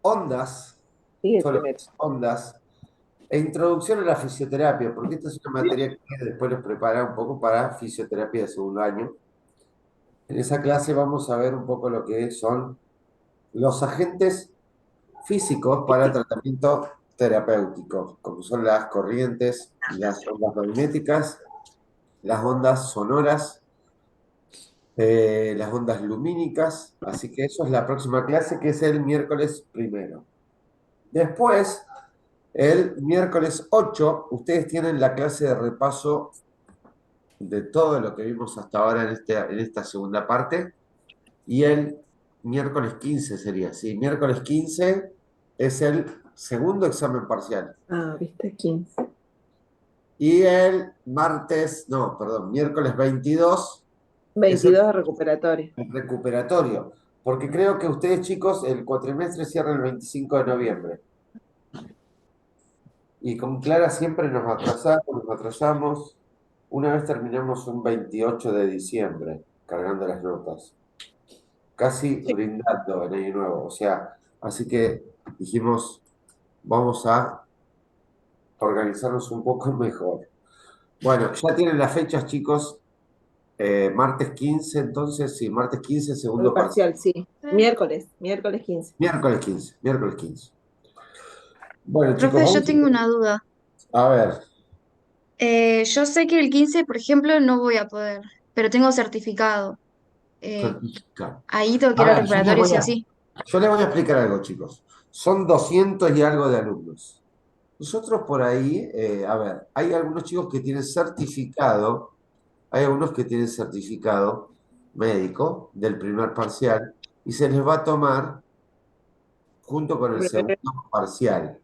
ondas, sí, el solo primero. ondas, e introducción a la fisioterapia, porque esta es una materia que después los prepara un poco para fisioterapia de segundo año. En esa clase vamos a ver un poco lo que son los agentes físicos para tratamiento terapéutico, como son las corrientes, las ondas magnéticas, las ondas sonoras, las ondas lumínicas. Así que eso es la próxima clase, que es el miércoles 1. Después, el miércoles 8, ustedes tienen la clase de repaso de todo lo que vimos hasta ahora en esta segunda parte. Y el miércoles 15 sería, sí, miércoles 15 es el segundo examen parcial. Ah, viste, 15. Y el martes, no, perdón, miércoles 22 es 22 de recuperatorio. el recuperatorio. Porque creo que ustedes, chicos, el cuatrimestre cierra el 25 de noviembre. Y con Clara siempre nos atrasamos. Una vez terminamos un 28 de diciembre, cargando las notas. Casi brindando en Año Nuevo. O sea, así que dijimos, vamos a organizarnos un poco mejor. Bueno, ya tienen las fechas, chicos. Martes 15, entonces, sí, martes 15, El segundo parcial. parcial, sí. Miércoles 15. Miércoles 15, miércoles 15. Bueno, chicos, Profe, yo vamos tengo una duda. a ver. Yo sé que el 15, por ejemplo, no voy a poder, pero tengo certificado. Eh, Certificado. Ahí tengo que A ir al ver, recuperatorio sí o sí. yo les voy a explicar algo, chicos. Son 200 y algo de alumnos. Nosotros por ahí, a ver, hay algunos chicos que tienen certificado, hay algunos que tienen certificado médico del primer parcial y se les va a tomar junto con el segundo parcial.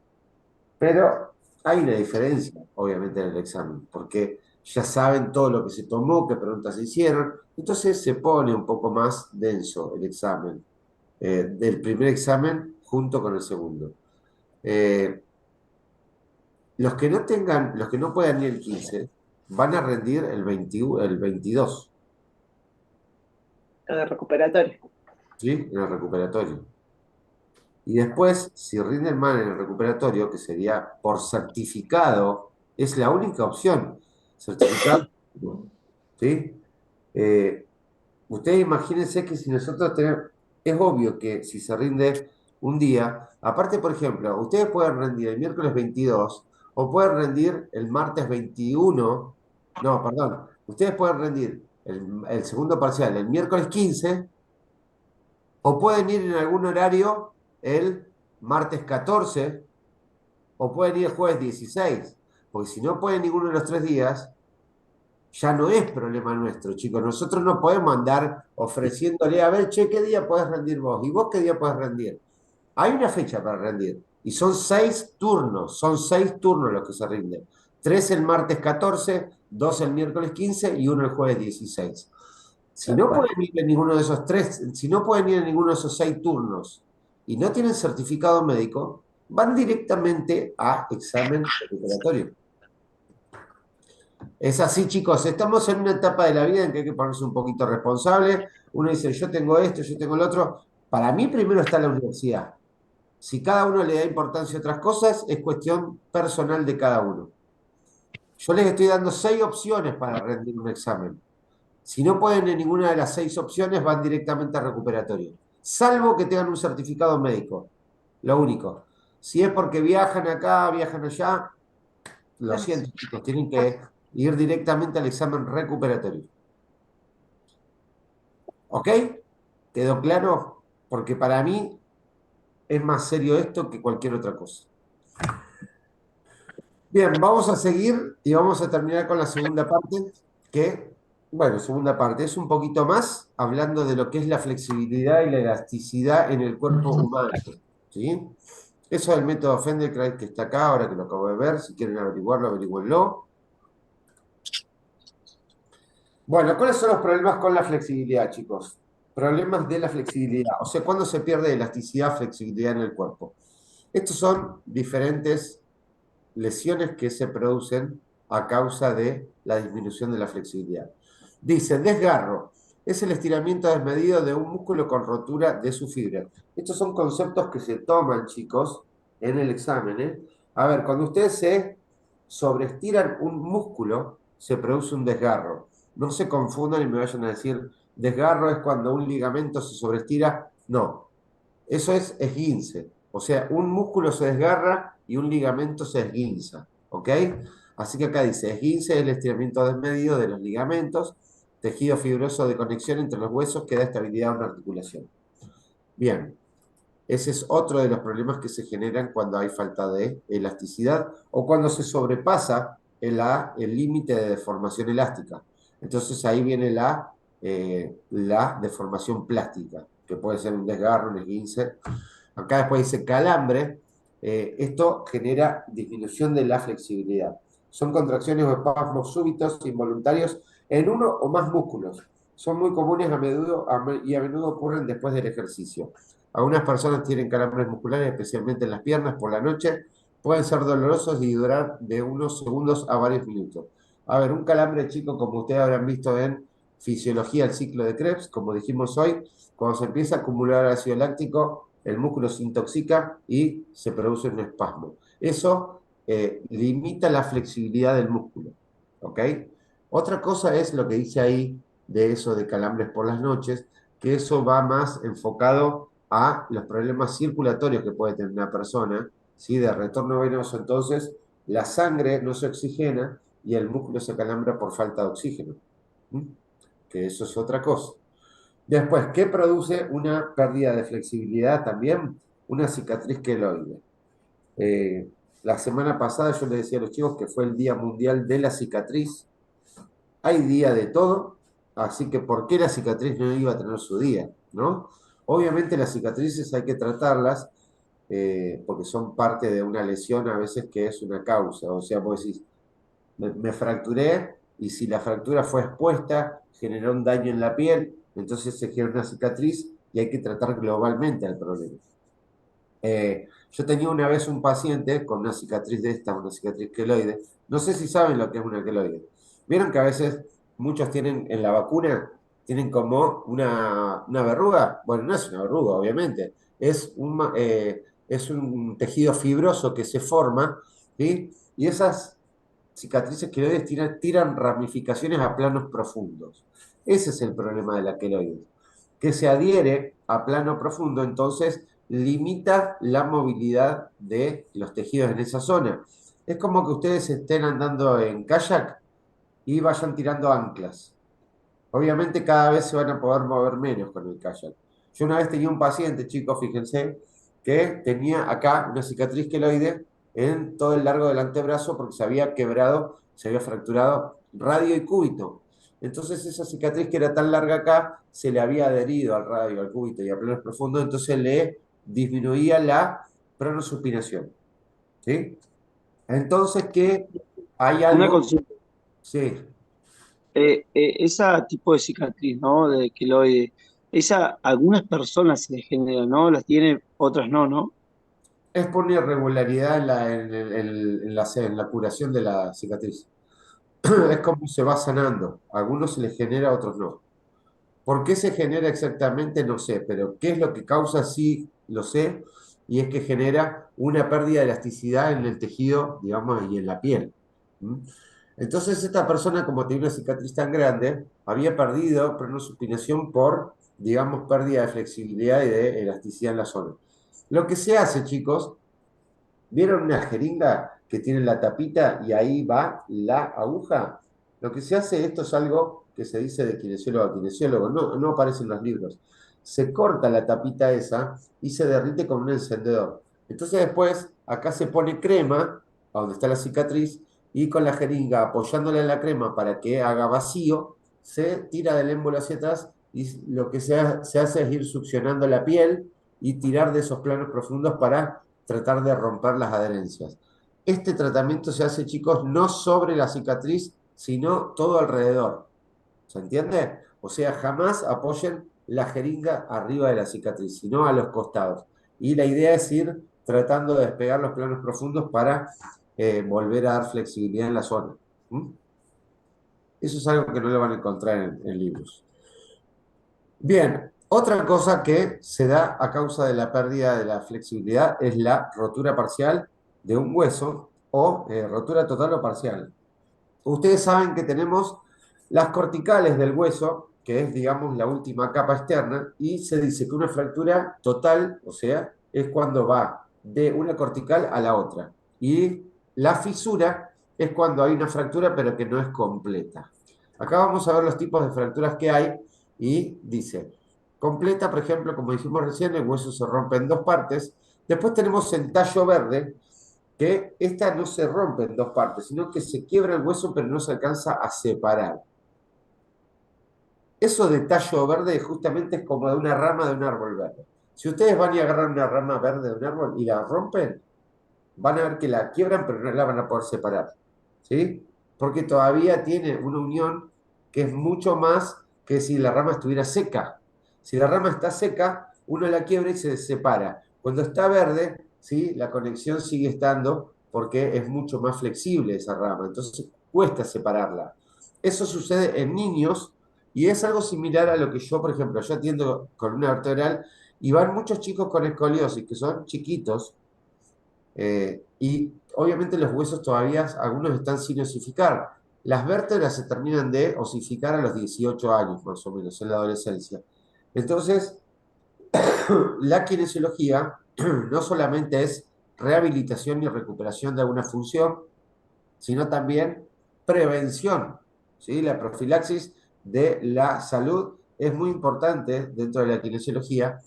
Pero hay una diferencia, obviamente, en el examen, porque ya saben todo lo que se tomó, qué preguntas se hicieron, entonces se pone un poco más denso el examen, del primer examen junto con el segundo. Eh, los que no puedan ir el 15, van a rendir el 21, el 22, El recuperatorio. ¿sí? En el recuperatorio. Y después, si rinden mal en el recuperatorio, que sería por certificado, es la única opción. Certificado, ¿sí? Eh, Ustedes imagínense que si nosotros tenemos, es obvio que si se rinde un día, aparte, por ejemplo, ustedes pueden rendir el miércoles 22 o pueden rendir el martes 21, no, perdón, ustedes pueden rendir el segundo parcial el miércoles 15 o pueden ir en algún horario el martes 14 o pueden ir el jueves 16, porque si no pueden ninguno de los 3 días, ya no es problema nuestro, chicos. Nosotros no podemos andar ofreciéndole, a ver, che, ¿qué día podés rendir vos? ¿Y vos qué día podés rendir? Hay una fecha para rendir. Y son 6 turnos los que se rinden. 3 el martes 14, 2 el miércoles 15 y 1 el jueves 16. Si Tal no cual. pueden ir en ninguno de esos 3, si no pueden ir en ninguno de esos 6 turnos y no tienen certificado médico, van directamente a examen recuperatorio. Es así, chicos, estamos en una etapa de la vida en que hay que ponerse un poquito responsable. Uno dice, yo tengo esto, yo tengo el otro. Para mí primero está la universidad. Si cada uno le da importancia a otras cosas, es cuestión personal de cada uno. Yo les estoy dando 6 opciones para rendir un examen. Si no pueden en ninguna de las 6 opciones, van directamente a recuperatorio. Salvo que tengan un certificado médico. Lo único. Si es porque viajan acá, viajan allá, lo siento, chicos, tienen que ir directamente al examen recuperatorio. ¿Ok? ¿Quedó claro? Porque para mí es más serio esto que cualquier otra cosa. Bien, vamos a seguir y vamos a terminar con la segunda parte, que, bueno, segunda parte, es un poquito más hablando de lo que es la flexibilidad y la elasticidad en el cuerpo humano. ¿Sí? Eso es el método Feldenkrais que está acá, ahora que lo acabo de ver. Si quieren averiguarlo, averigüenlo. Bueno, ¿cuáles son los problemas con la flexibilidad, chicos? Problemas de la flexibilidad. O sea, ¿cuándo se pierde elasticidad, flexibilidad en el cuerpo? Estos son diferentes lesiones que se producen a causa de la disminución de la flexibilidad. Dice, desgarro. Es el estiramiento desmedido de un músculo con rotura de su fibra. Estos son conceptos que se toman, chicos, en el examen, ¿eh? A ver, cuando ustedes se sobreestiran un músculo, se produce un desgarro. No se confundan y me vayan a decir, desgarro es cuando un ligamento se sobreestira. No, eso es esguince. O sea, un músculo se desgarra y un ligamento se esguinza. ¿Ok? Así que acá dice, esguince es el estiramiento desmedido de los ligamentos, tejido fibroso de conexión entre los huesos que da estabilidad a una articulación. Bien. Ese es otro de los problemas que se generan cuando hay falta de elasticidad o cuando se sobrepasa el límite de deformación elástica. Entonces ahí viene la deformación plástica, que puede ser un desgarro, un esguince. Acá después dice calambre. Esto genera disminución de la flexibilidad. Son contracciones o espasmos súbitos involuntarios en uno o más músculos. Son muy comunes y a menudo ocurren después del ejercicio. Algunas personas tienen calambres musculares, especialmente en las piernas, por la noche. Pueden ser dolorosos y durar de unos segundos a varios minutos. A ver, un calambre, chico, como ustedes habrán visto en Fisiología del ciclo de Krebs, como dijimos hoy, cuando se empieza a acumular ácido láctico, el músculo se intoxica y se produce un espasmo. Eso limita la flexibilidad del músculo. ¿Ok? Otra cosa es lo que dice ahí de eso de calambres por las noches, que eso va más enfocado a los problemas circulatorios que puede tener una persona, ¿sí? De retorno venoso. Entonces, la sangre no se oxigena y el músculo se calambra por falta de oxígeno. ¿Mm? Que eso es otra cosa. Después, ¿qué produce una pérdida de flexibilidad también? Una cicatriz queloide. La semana pasada yo les decía a los chicos que fue el Día Mundial de la Cicatriz. Hay día de todo, así que ¿por qué la cicatriz no iba a tener su día? ¿No? Obviamente las cicatrices hay que tratarlas porque son parte de una lesión a veces que es una causa. O sea, vos decís, me fracturé y si la fractura fue expuesta, generó un daño en la piel, entonces se genera una cicatriz y hay que tratar globalmente el problema. Yo tenía una vez un paciente con una cicatriz de esta, una cicatriz queloide. No sé si saben lo que es una queloide. Vieron que a veces muchos tienen en la vacuna, tienen como una verruga. Bueno, no es una verruga, obviamente. Es un tejido fibroso que se forma, ¿sí? Y esas cicatrices queloides tiran ramificaciones a planos profundos. Ese es el problema de la queloide, que se adhiere a plano profundo, entonces limita la movilidad de los tejidos en esa zona. Es como que ustedes estén andando en kayak y vayan tirando anclas. Obviamente cada vez se van a poder mover menos con el kayak. Yo una vez tenía un paciente, chicos, fíjense, que tenía acá una cicatriz queloide en todo el largo del antebrazo porque se había quebrado, se había fracturado radio y cúbito. Entonces esa cicatriz que era tan larga acá se le había adherido al radio, al cúbito y a planos profundos, entonces le disminuía la pronosupinación. ¿Sí? Entonces que hay Una algo, consulta. sí, Esa tipo de cicatriz, ¿no? De queloide, esa a algunas personas se les genera, ¿no? Las tiene, otras no, ¿no? es por una irregularidad en la curación de la cicatriz. Es como se va sanando. A algunos se les genera, a otros no. ¿Por qué se genera exactamente? No sé, pero ¿qué es lo que causa? Sí, lo sé, y es que genera una pérdida de elasticidad en el tejido, digamos, y en la piel. ¿Mm? Entonces, esta persona, como tiene una cicatriz tan grande, había perdido pronosupinación por, digamos, pérdida de flexibilidad y de elasticidad en la zona. Lo que se hace, chicos, ¿vieron una jeringa que tiene la tapita y ahí va la aguja? Lo que se hace, esto es algo que se dice de kinesiólogo a kinesiólogo, no aparece en los libros. Se corta la tapita esa y se derrite con un encendedor. Entonces después, acá se pone crema, a donde está la cicatriz, y con la jeringa apoyándola en la crema para que haga vacío, se tira del émbolo hacia atrás y lo que se hace es ir succionando la piel y tirar de esos planos profundos para tratar de romper las adherencias. Este tratamiento se hace, chicos, no sobre la cicatriz, sino todo alrededor. ¿Se entiende? O sea, jamás apoyen la jeringa arriba de la cicatriz, sino a los costados. Y la idea es ir tratando de despegar los planos profundos para volver a dar flexibilidad en la zona. ¿Mm? Eso es algo que no lo van a encontrar en libros. Bien, otra cosa que se da a causa de la pérdida de la flexibilidad es la rotura parcial de un hueso o rotura total o parcial. Ustedes saben que tenemos las corticales del hueso, que es, digamos, la última capa externa, y se dice que una fractura total, o sea, es cuando va de una cortical a la otra. Y la fisura es cuando hay una fractura pero que no es completa. Acá vamos a ver los tipos de fracturas que hay y dice, completa, por ejemplo, como dijimos recién, el hueso se rompe en dos partes. Después tenemos el tallo verde, que esta no se rompe en dos partes, sino que se quiebra el hueso, pero no se alcanza a separar. Eso de tallo verde justamente es como de una rama de un árbol verde. Si ustedes van y agarran una rama verde de un árbol y la rompen, van a ver que la quiebran, pero no la van a poder separar. ¿Sí? Porque todavía tiene una unión que es mucho más que si la rama estuviera seca. Si la rama está seca, uno la quiebra y se separa. Cuando está verde, ¿sí? La conexión sigue estando porque es mucho más flexible esa rama. Entonces cuesta separarla. Eso sucede en niños y es algo similar a lo que yo, por ejemplo, yo atiendo columna vertebral y van muchos chicos con escoliosis que son chiquitos y obviamente los huesos todavía, algunos están sin osificar. Las vértebras se terminan de osificar a los 18 años, más o menos, en la adolescencia. Entonces, la kinesiología no solamente es rehabilitación y recuperación de alguna función, sino también prevención. ¿Sí? La profilaxis de la salud es muy importante dentro de la kinesiología.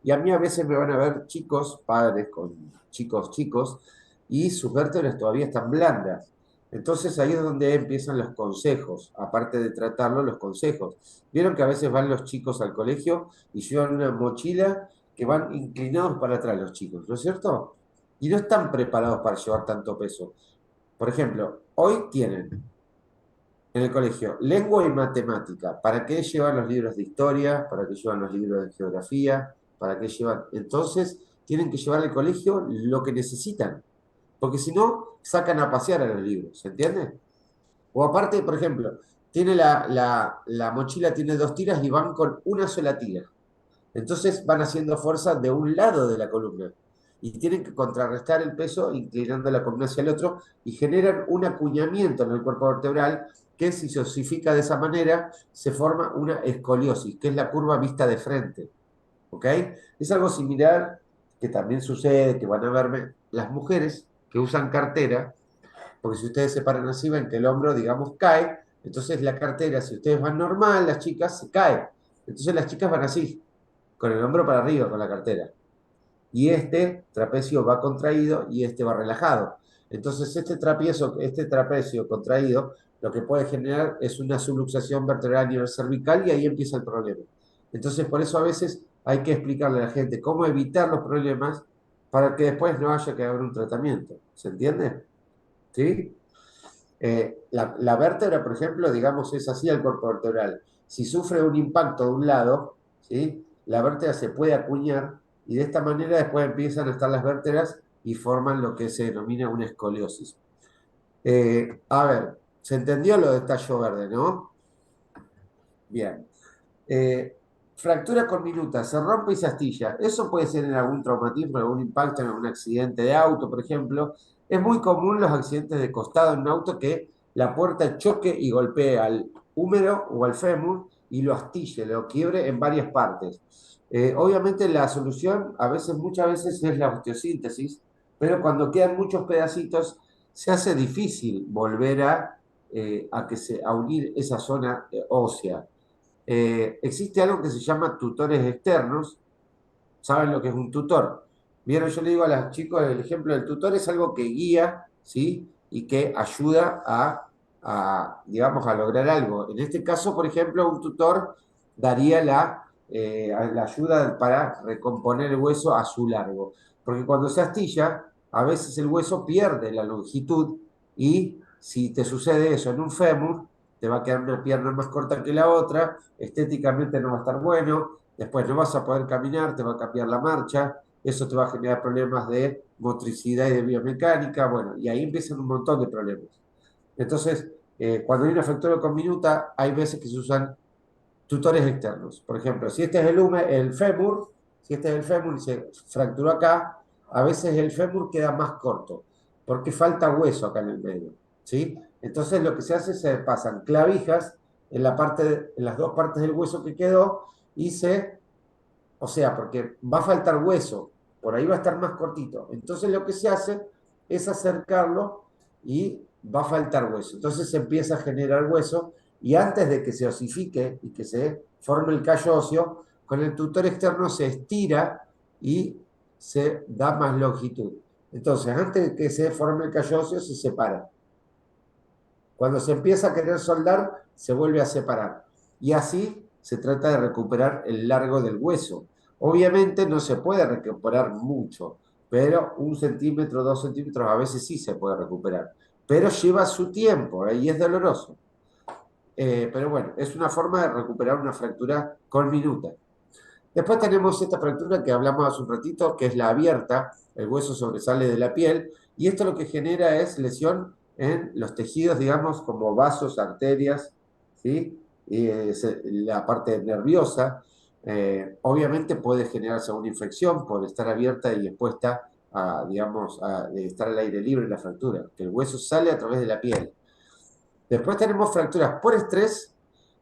Y a mí a veces me van a ver chicos, padres con chicos, y sus vértebras todavía están blandas. Entonces ahí es donde empiezan los consejos, aparte de tratarlo, los consejos. Vieron que a veces van los chicos al colegio y llevan una mochila que van inclinados para atrás los chicos, ¿no es cierto? Y no están preparados para llevar tanto peso. Por ejemplo, hoy tienen en el colegio lengua y matemática. ¿Para qué llevan los libros de historia? ¿Para qué llevan los libros de geografía? ¿Para qué llevan? Entonces, tienen que llevar al colegio lo que necesitan. Porque si no, sacan a pasear a los libros, ¿se entiende? O aparte, por ejemplo, tiene la mochila tiene dos tiras y van con una sola tira. Entonces van haciendo fuerza de un lado de la columna y tienen que contrarrestar el peso inclinando la columna hacia el otro y generan un acuñamiento en el cuerpo vertebral que si se osifica de esa manera se forma una escoliosis, que es la curva vista de frente. ¿Ok? Es algo similar que también sucede, que van a verme las mujeres que usan cartera, porque si ustedes se paran así ven que el hombro, digamos, cae, entonces la cartera, si ustedes van normal, las chicas se caen. Entonces las chicas van así, con el hombro para arriba, con la cartera. Y este trapecio va contraído y este va relajado. Entonces este trapecio contraído lo que puede generar es una subluxación vertebral a nivel cervical y ahí empieza el problema. Entonces por eso a veces hay que explicarle a la gente cómo evitar los problemas para que después no haya que haber un tratamiento. ¿Se entiende? ¿Sí? La vértebra, por ejemplo, digamos, es así el cuerpo vertebral. Si sufre un impacto de un lado, ¿sí? La vértebra se puede acuñar y de esta manera después empiezan a estar las vértebras y forman lo que se denomina una escoliosis. A ver, ¿se entendió lo de tallo verde, no? Bien. Fractura con minuta, se rompe y se astilla. Eso puede ser en algún traumatismo, en algún impacto, en algún accidente de auto, por ejemplo. Es muy común los accidentes de costado en un auto que la puerta choque y golpee al húmero o al fémur y lo astille, lo quiebre en varias partes. Obviamente la solución muchas veces es la osteosíntesis, pero cuando quedan muchos pedacitos se hace difícil volver a unir esa zona ósea. Existe algo que se llama tutores externos. ¿Saben lo que es un tutor? Vieron, yo le digo a los chicos, el ejemplo del tutor es algo que guía, ¿sí? Y que ayuda digamos, a lograr algo. En este caso, por ejemplo, un tutor daría la ayuda para recomponer el hueso a su largo. Porque cuando se astilla, a veces el hueso pierde la longitud y si te sucede eso en un fémur, te va a quedar una pierna más corta que la otra, estéticamente no va a estar bueno, después no vas a poder caminar, te va a cambiar la marcha, eso te va a generar problemas de motricidad y de biomecánica, bueno, y ahí empiezan un montón de problemas. Entonces, cuando hay una fractura conminuta, hay veces que se usan tutores externos. Por ejemplo, si este es el fémur, si este es el fémur y se fracturó acá, a veces el fémur queda más corto, porque falta hueso acá en el medio, ¿sí? Entonces lo que se hace, se pasan clavijas en las dos partes del hueso que quedó y o sea, porque va a faltar hueso, por ahí va a estar más cortito. Entonces lo que se hace es acercarlo y va a faltar hueso. Entonces se empieza a generar hueso y antes de que se osifique y que se forme el callo óseo, con el tutor externo se estira y se da más longitud. Entonces, antes de que se forme el callo óseo, se separa. Cuando se empieza a querer soldar, se vuelve a separar. Y así se trata de recuperar el largo del hueso. Obviamente no se puede recuperar mucho, pero 1 centímetro, 2 centímetros a veces sí se puede recuperar. Pero lleva su tiempo, y es doloroso. Pero bueno, es una forma de recuperar una fractura con minuta. Después tenemos esta fractura que hablamos hace un ratito, que es la abierta, el hueso sobresale de la piel, y esto lo que genera es lesión en los tejidos, digamos, como vasos, arterias, ¿sí? Y, la parte nerviosa. Obviamente puede generarse una infección por estar abierta y expuesta a, digamos, a estar al aire libre la fractura, que el hueso sale a través de la piel. Después tenemos fracturas por estrés.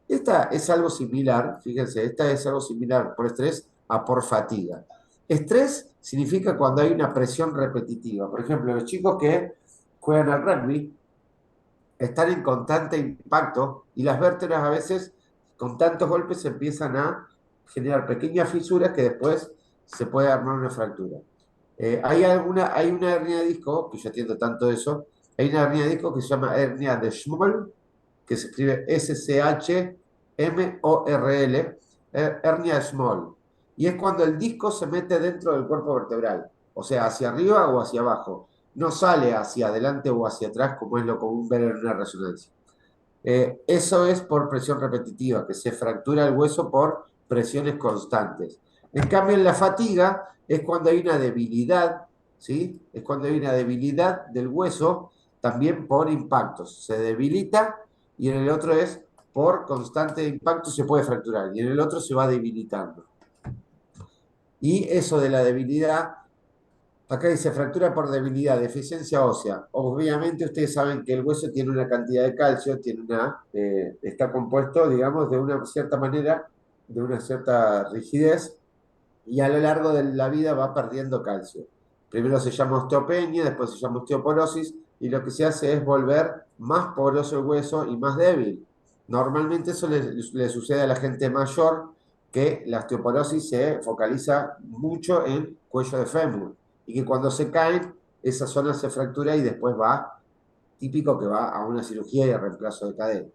Esta es algo similar, fíjense, esta es algo similar por estrés a por fatiga. Estrés significa cuando hay una presión repetitiva. Por ejemplo, los chicos que juegan al rugby están en constante impacto y las vértebras a veces con tantos golpes empiezan a generar pequeñas fisuras que después se puede armar una fractura. Hay una hernia de disco, que yo entiendo tanto eso, hay una hernia de disco que se llama hernia de Schmoll, que se escribe S-C-H-M-O-R-L, hernia de Schmoll. Y es cuando el disco se mete dentro del cuerpo vertebral, o sea, hacia arriba o hacia abajo. No sale hacia adelante o hacia atrás, como es lo común ver en una resonancia. Eso es por presión repetitiva, que se fractura el hueso por presiones constantes. En cambio, en la fatiga es cuando hay una debilidad, ¿sí? Es cuando hay una debilidad del hueso, también por impactos. Se debilita y en el otro es por constante impacto se puede fracturar y en el otro se va debilitando. Y eso de la debilidad, acá dice fractura por debilidad, deficiencia ósea. Obviamente ustedes saben que el hueso tiene una cantidad de calcio, está compuesto, digamos, de una cierta manera, de una cierta rigidez, y a lo largo de la vida va perdiendo calcio. Primero se llama osteopenia, después se llama osteoporosis, y lo que se hace es volver más poroso el hueso y más débil. Normalmente eso le sucede a la gente mayor, que la osteoporosis se focaliza mucho en cuello de fémur, y que cuando se caen, esa zona se fractura y después típico que va a una cirugía y a reemplazo de cadera.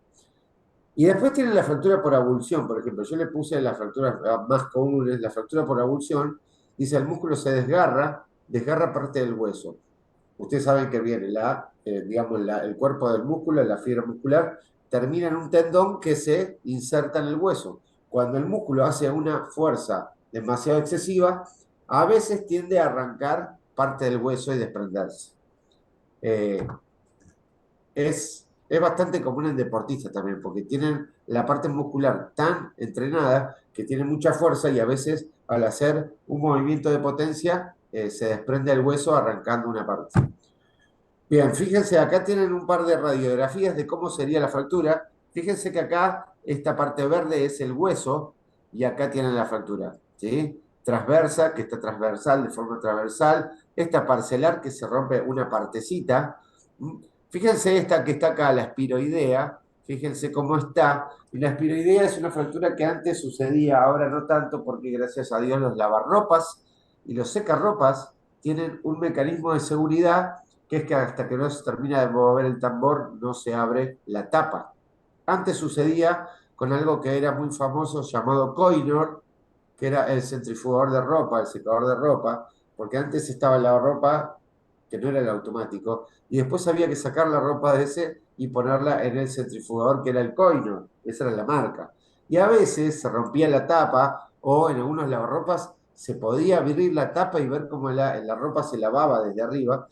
Y después tienen la fractura por avulsión, por ejemplo. Yo le puse las fracturas más comunes. La fractura por avulsión dice el músculo se desgarra parte del hueso. Ustedes saben que viene el cuerpo del músculo, la fibra muscular, termina en un tendón que se inserta en el hueso. Cuando el músculo hace una fuerza demasiado excesiva, a veces tiende a arrancar parte del hueso y desprenderse. Es bastante común en deportistas también, porque tienen la parte muscular tan entrenada que tienen mucha fuerza y a veces al hacer un movimiento de potencia se desprende el hueso arrancando una parte. Bien, fíjense, acá tienen un par de radiografías de cómo sería la fractura. Fíjense que acá esta parte verde es el hueso y acá tienen la fractura, ¿sí? Transversa, que está transversal, de forma transversal. Esta parcelar, que se rompe una partecita. Fíjense esta que está acá, la espiroidea. Fíjense cómo está. Y la espiroidea es una fractura que antes sucedía, ahora no tanto, porque gracias a Dios los lavarropas y los secarropas tienen un mecanismo de seguridad, que es que hasta que no se termina de mover el tambor no se abre la tapa. Antes sucedía con algo que era muy famoso llamado Coinor, que era el centrifugador de ropa, el secador de ropa, porque antes estaba el lavarropa, que no era el automático, y después había que sacar la ropa de ese y ponerla en el centrifugador, que era el Coinor, esa era la marca. Y a veces se rompía la tapa, o en algunos lavarropas se podía abrir la tapa y ver cómo la ropa se lavaba desde arriba,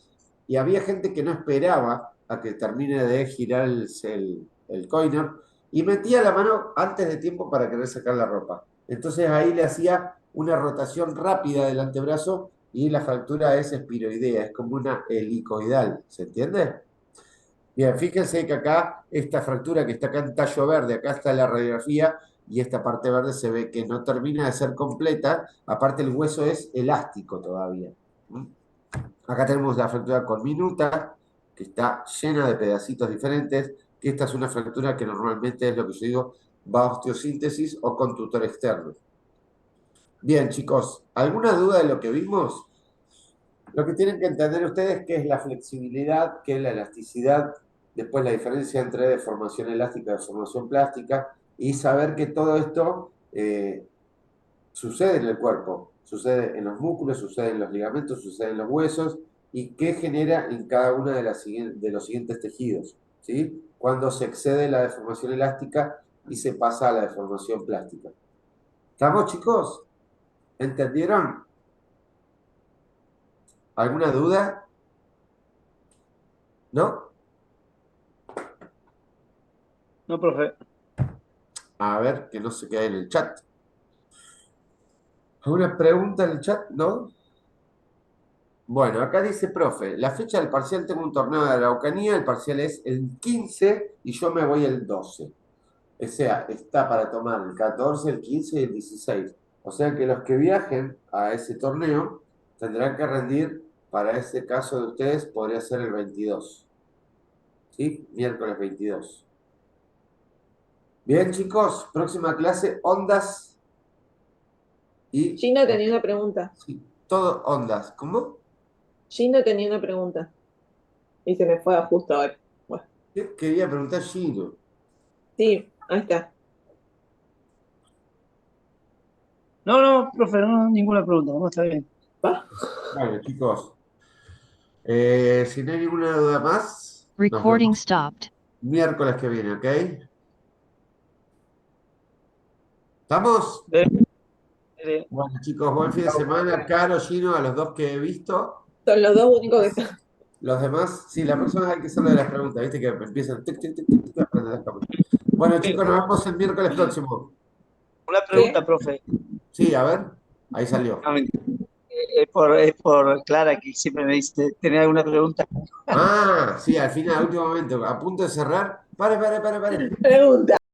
y había gente que no esperaba a que termine de girar el Coinor y metía la mano antes de tiempo para querer sacar la ropa. Entonces ahí le hacía una rotación rápida del antebrazo y la fractura es espiroidea, es como una helicoidal, ¿se entiende? Bien, fíjense que acá esta fractura que está acá en tallo verde, acá está la radiografía y esta parte verde se ve que no termina de ser completa, aparte el hueso es elástico todavía. Acá tenemos la fractura con minuta, que está llena de pedacitos diferentes, que esta es una fractura que normalmente es lo que yo digo, va a osteosíntesis o con tutor externo. Bien, chicos, ¿alguna duda de lo que vimos? Lo que tienen que entender ustedes qué es la flexibilidad, qué es la elasticidad, después la diferencia entre deformación elástica y deformación plástica, y saber que todo esto sucede en el cuerpo, sucede en los músculos, sucede en los ligamentos, sucede en los huesos, y qué genera en cada uno de los siguientes tejidos, ¿sí? Cuando se excede la deformación elástica y se pasa a la deformación plástica. ¿Estamos, chicos? ¿Entendieron? ¿Alguna duda? ¿No? No, profe. A ver, que no se quede en el chat. ¿Alguna pregunta en el chat? ¿No? Bueno, acá dice, profe, la fecha del parcial, tengo un torneo de Araucanía, el parcial es el 15 y yo me voy el 12. O sea, está para tomar el 14, el 15 y el 16. O sea que los que viajen a ese torneo tendrán que rendir, para ese caso de ustedes, podría ser el 22. ¿Sí? Miércoles 22. Bien, chicos, próxima clase, ondas y... Gina tenía una pregunta. Sí, todo ondas. ¿Cómo? Gina tenía una pregunta. Y se me fue justo ahora. Bueno, ¿Qué quería preguntar Gino? sí, ahí está. No, profe, no, ninguna pregunta, no, está bien. ¿Va? Bueno, chicos, si no hay ninguna duda más, nos Recording vemos stopped. miércoles que viene, ¿ok? ¿Estamos? Bueno, chicos, buen fin de semana. Caro, Gino, a los dos que he visto. Son los dos únicos que están. Los demás, sí, la próxima hay que hacerlo de las preguntas, ¿viste? Que empiezan tic, tic, tic, tic, tic, aprender las preguntas. Bueno, chicos, nos vemos el miércoles próximo. Una pregunta, profe. Sí, a ver, ahí salió. No, mentira. Es por Clara que siempre me dice, ¿tenés alguna pregunta? Ah, sí, al final, al último momento, a punto de cerrar. Pare. Pregunta.